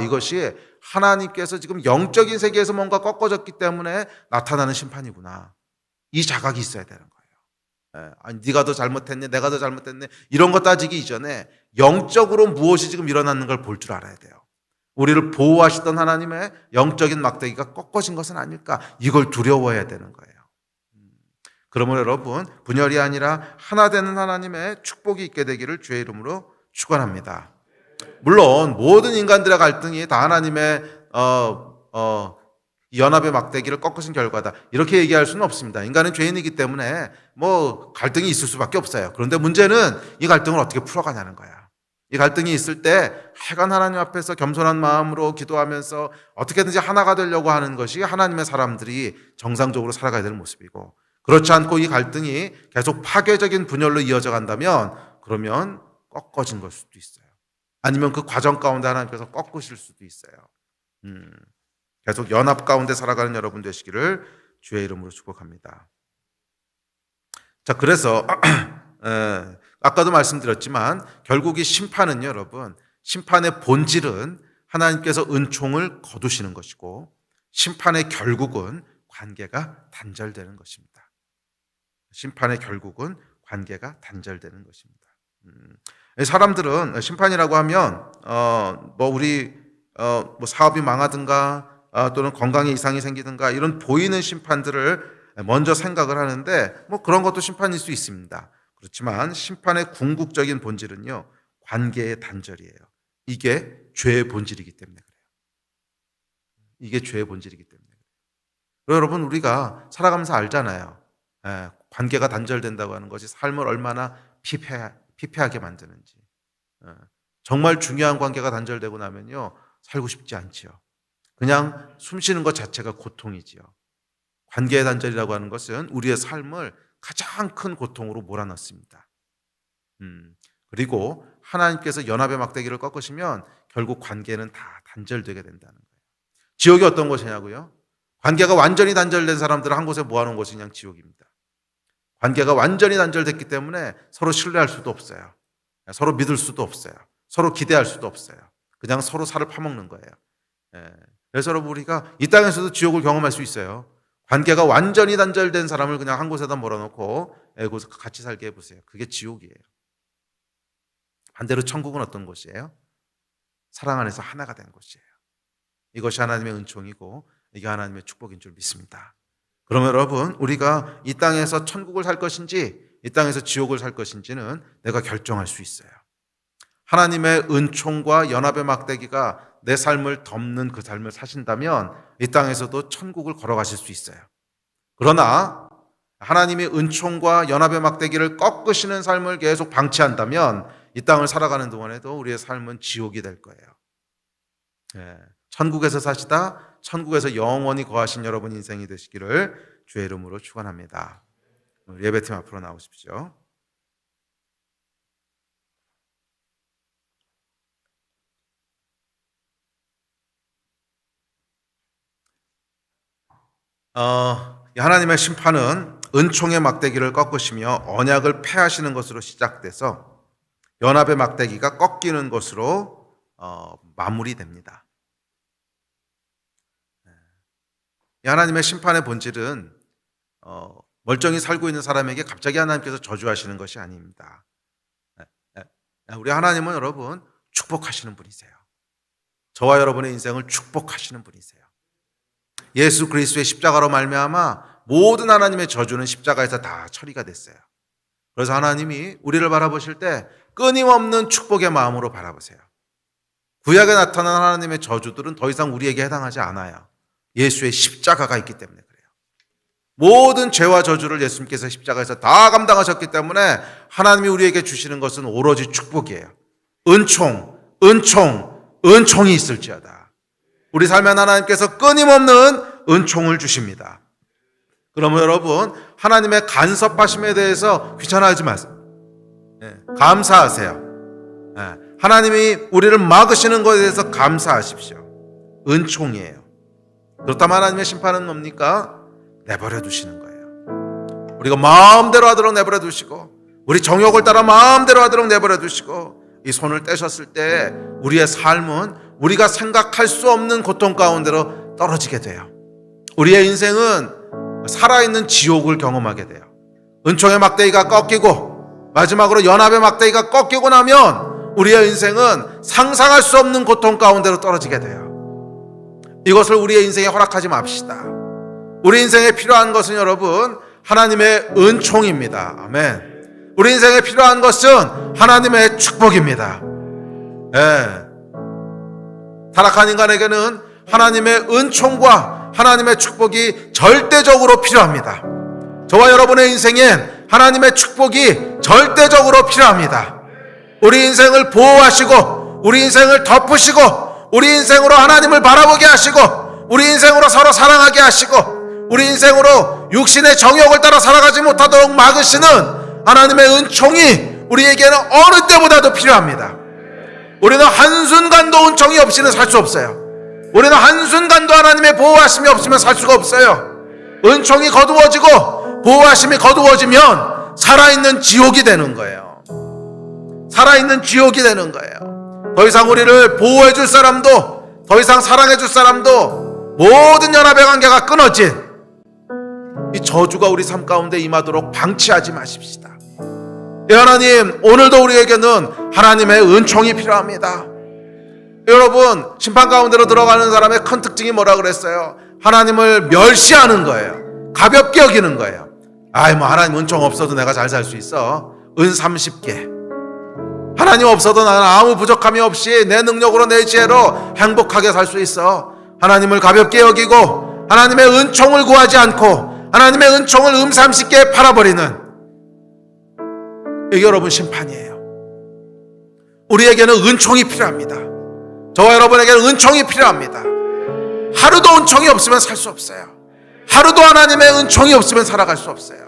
이것이 하나님께서 지금 영적인 세계에서 뭔가 꺾어졌기 때문에 나타나는 심판이구나. 이 자각이 있어야 되는 거예요. 네가 더 잘못했네, 내가 더 잘못했네 이런 거 따지기 이전에 영적으로 무엇이 지금 일어나는 걸 볼 줄 알아야 돼요. 우리를 보호하시던 하나님의 영적인 막대기가 꺾어진 것은 아닐까? 이걸 두려워해야 되는 거예요. 그러므로 여러분 분열이 아니라 하나 되는 하나님의 축복이 있게 되기를 주의 이름으로 축원합니다. 물론 모든 인간들의 갈등이 다 하나님의 연합의 막대기를 꺾으신 결과다 이렇게 얘기할 수는 없습니다. 인간은 죄인이기 때문에 갈등이 있을 수밖에 없어요. 그런데 문제는 이 갈등을 어떻게 풀어가냐는 거야. 이 갈등이 있을 때 하여간 하나님 앞에서 겸손한 마음으로 기도하면서 어떻게든지 하나가 되려고 하는 것이 하나님의 사람들이 정상적으로 살아가야 되는 모습이고, 그렇지 않고 이 갈등이 계속 파괴적인 분열로 이어져 간다면 그러면 꺾어진 걸 수도 있어요. 아니면 그 과정 가운데 하나님께서 꺾으실 수도 있어요. 계속 연합 가운데 살아가는 여러분 되시기를 주의 이름으로 축복합니다. 자, 그래서 아까도 말씀드렸지만 결국 이 심판은요, 여러분, 심판의 본질은 하나님께서 은총을 거두시는 것이고 심판의 결국은 관계가 단절되는 것입니다. 심판의 결국은 관계가 단절되는 것입니다. 사람들은 심판이라고 하면 우리 사업이 망하든가 또는 건강에 이상이 생기든가 이런 보이는 심판들을 먼저 생각을 하는데 그런 것도 심판일 수 있습니다. 그렇지만 심판의 궁극적인 본질은요, 관계의 단절이에요. 이게 죄의 본질이기 때문에 그래요. 이게 죄의 본질이기 때문에. 여러분, 우리가 살아가면서 알잖아요. 관계가 단절된다고 하는 것이 삶을 얼마나 피폐하게 만드는지. 정말 중요한 관계가 단절되고 나면요, 살고 싶지 않지요. 그냥 숨 쉬는 것 자체가 고통이지요. 관계의 단절이라고 하는 것은 우리의 삶을 가장 큰 고통으로 몰아넣습니다. 그리고 하나님께서 연합의 막대기를 꺾으시면 결국 관계는 다 단절되게 된다는 거예요. 지옥이 어떤 곳이냐고요? 관계가 완전히 단절된 사람들을 한 곳에 모아놓은 곳이 그냥 지옥입니다. 관계가 완전히 단절됐기 때문에 서로 신뢰할 수도 없어요. 서로 믿을 수도 없어요. 서로 기대할 수도 없어요. 그냥 서로 살을 파먹는 거예요. 그래서 여러분, 우리가 이 땅에서도 지옥을 경험할 수 있어요. 관계가 완전히 단절된 사람을 그냥 한 곳에다 몰아놓고 거기서 같이 살게 해보세요. 그게 지옥이에요. 반대로 천국은 어떤 곳이에요? 사랑 안에서 하나가 된 곳이에요. 이것이 하나님의 은총이고 이게 하나님의 축복인 줄 믿습니다. 그러면 여러분, 우리가 이 땅에서 천국을 살 것인지 이 땅에서 지옥을 살 것인지는 내가 결정할 수 있어요. 하나님의 은총과 연합의 막대기가 내 삶을 덮는 그 삶을 사신다면 이 땅에서도 천국을 걸어가실 수 있어요. 그러나 하나님의 은총과 연합의 막대기를 꺾으시는 삶을 계속 방치한다면 이 땅을 살아가는 동안에도 우리의 삶은 지옥이 될 거예요. 천국에서 사시다 천국에서 영원히 거하신 여러분 인생이 되시기를 주의 이름으로 축원합니다. 예배팀 앞으로 나오십시오. 하나님의 심판은 은총의 막대기를 꺾으시며 언약을 폐하시는 것으로 시작돼서 연합의 막대기가 꺾이는 것으로 마무리됩니다. 이 하나님의 심판의 본질은 멀쩡히 살고 있는 사람에게 갑자기 하나님께서 저주하시는 것이 아닙니다. 우리 하나님은 여러분 축복하시는 분이세요. 저와 여러분의 인생을 축복하시는 분이세요. 예수 그리스도의 십자가로 말미암아 모든 하나님의 저주는 십자가에서 다 처리가 됐어요. 그래서 하나님이 우리를 바라보실 때 끊임없는 축복의 마음으로 바라보세요. 구약에 나타난 하나님의 저주들은 더 이상 우리에게 해당하지 않아요. 예수의 십자가가 있기 때문에 그래요. 모든 죄와 저주를 예수님께서 십자가에서 다 감당하셨기 때문에 하나님이 우리에게 주시는 것은 오로지 축복이에요. 은총이 있을지어다. 우리 삶에 하나님께서 끊임없는 은총을 주십니다. 그러면 여러분, 하나님의 간섭하심에 대해서 귀찮아하지 마세요. 감사하세요. 하나님이 우리를 막으시는 것에 대해서 감사하십시오. 은총이에요. 그렇다면 하나님의 심판은 뭡니까? 내버려 두시는 거예요. 우리가 마음대로 하도록 내버려 두시고 우리 정욕을 따라 마음대로 하도록 내버려 두시고 이 손을 떼셨을 때 우리의 삶은 우리가 생각할 수 없는 고통 가운데로 떨어지게 돼요. 우리의 인생은 살아있는 지옥을 경험하게 돼요. 은총의 막대기가 꺾이고 마지막으로 연합의 막대기가 꺾이고 나면 우리의 인생은 상상할 수 없는 고통 가운데로 떨어지게 돼요. 이것을 우리의 인생에 허락하지 맙시다. 우리 인생에 필요한 것은 여러분 하나님의 은총입니다. 아멘. 우리 인생에 필요한 것은 하나님의 축복입니다. 타락한 인간에게는 하나님의 은총과 하나님의 축복이 절대적으로 필요합니다. 저와 여러분의 인생엔 하나님의 축복이 절대적으로 필요합니다. 우리 인생을 보호하시고 우리 인생을 덮으시고 우리 인생으로 하나님을 바라보게 하시고 우리 인생으로 서로 사랑하게 하시고 우리 인생으로 육신의 정욕을 따라 살아가지 못하도록 막으시는 하나님의 은총이 우리에게는 어느 때보다도 필요합니다. 우리는 한순간도 은총이 없이는 살 수 없어요. 우리는 한순간도 하나님의 보호하심이 없으면 살 수가 없어요. 은총이 거두어지고 보호하심이 거두어지면 살아있는 지옥이 되는 거예요. 살아있는 지옥이 되는 거예요. 더 이상 우리를 보호해 줄 사람도 더 이상 사랑해 줄 사람도 모든 연합의 관계가 끊어진 이 저주가 우리 삶 가운데 임하도록 방치하지 마십시다. 하나님, 오늘도 우리에게는 하나님의 은총이 필요합니다. 여러분, 심판 가운데로 들어가는 사람의 큰 특징이 뭐라 그랬어요? 하나님을 멸시하는 거예요. 가볍게 여기는 거예요. 하나님 은총 없어도 내가 잘 살 수 있어. 은 30개. 하나님 없어도 나는 아무 부족함이 없이 내 능력으로 내 지혜로 행복하게 살 수 있어. 하나님을 가볍게 여기고 하나님의 은총을 구하지 않고 하나님의 은총을 음삼쉽게 팔아버리는 이게 여러분 심판이에요. 우리에게는 은총이 필요합니다. 저와 여러분에게는 은총이 필요합니다. 하루도 은총이 없으면 살 수 없어요. 하루도 하나님의 은총이 없으면 살아갈 수 없어요.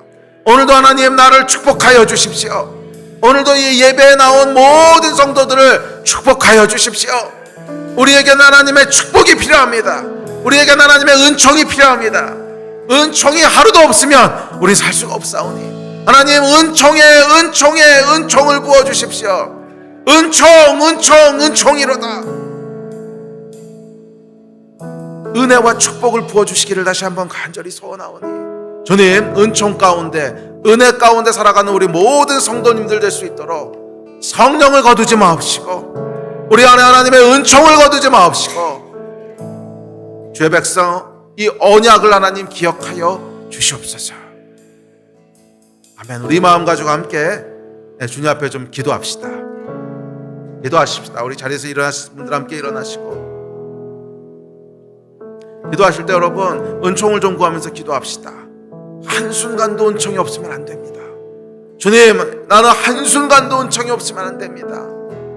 오늘도 하나님 나를 축복하여 주십시오. 오늘도 이 예배에 나온 모든 성도들을 축복하여 주십시오. 우리에게는 하나님의 축복이 필요합니다. 우리에게는 하나님의 은총이 필요합니다. 은총이 하루도 없으면 우리 살 수가 없사오니 하나님 은총을 부어주십시오. 은총이로다. 은혜와 축복을 부어주시기를 다시 한번 간절히 소원하오니 주님, 은총 가운데 은혜 가운데 살아가는 우리 모든 성도님들 될 수 있도록 성령을 거두지 마옵시고 우리 안에 하나님의 은총을 거두지 마옵시고 주의 백성 이 언약을 하나님 기억하여 주시옵소서. 아멘. 우리 마음 가지고 함께 주님 앞에 좀 기도합시다. 기도하십시다. 우리 자리에서 일어나신 분들 함께 일어나시고 기도하실 때 여러분 은총을 좀 구하면서 기도합시다. 한순간도 은총이 없으면 안 됩니다. 주님, 나는 한순간도 은총이 없으면 안 됩니다.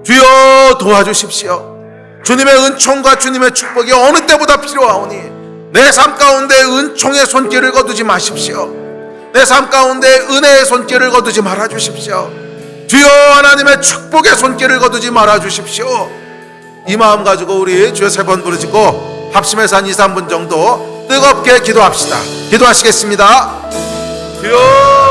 주여 도와주십시오. 주님의 은총과 주님의 축복이 어느 때보다 필요하오니 내 삶 가운데 은총의 손길을 거두지 마십시오. 내 삶 가운데 은혜의 손길을 거두지 말아주십시오. 주여 하나님의 축복의 손길을 거두지 말아주십시오. 이 마음 가지고 우리 주여 3번 부르짖고 합심해서 한 2, 3분 정도 뜨겁게 기도합시다. 기도하시겠습니다. 주여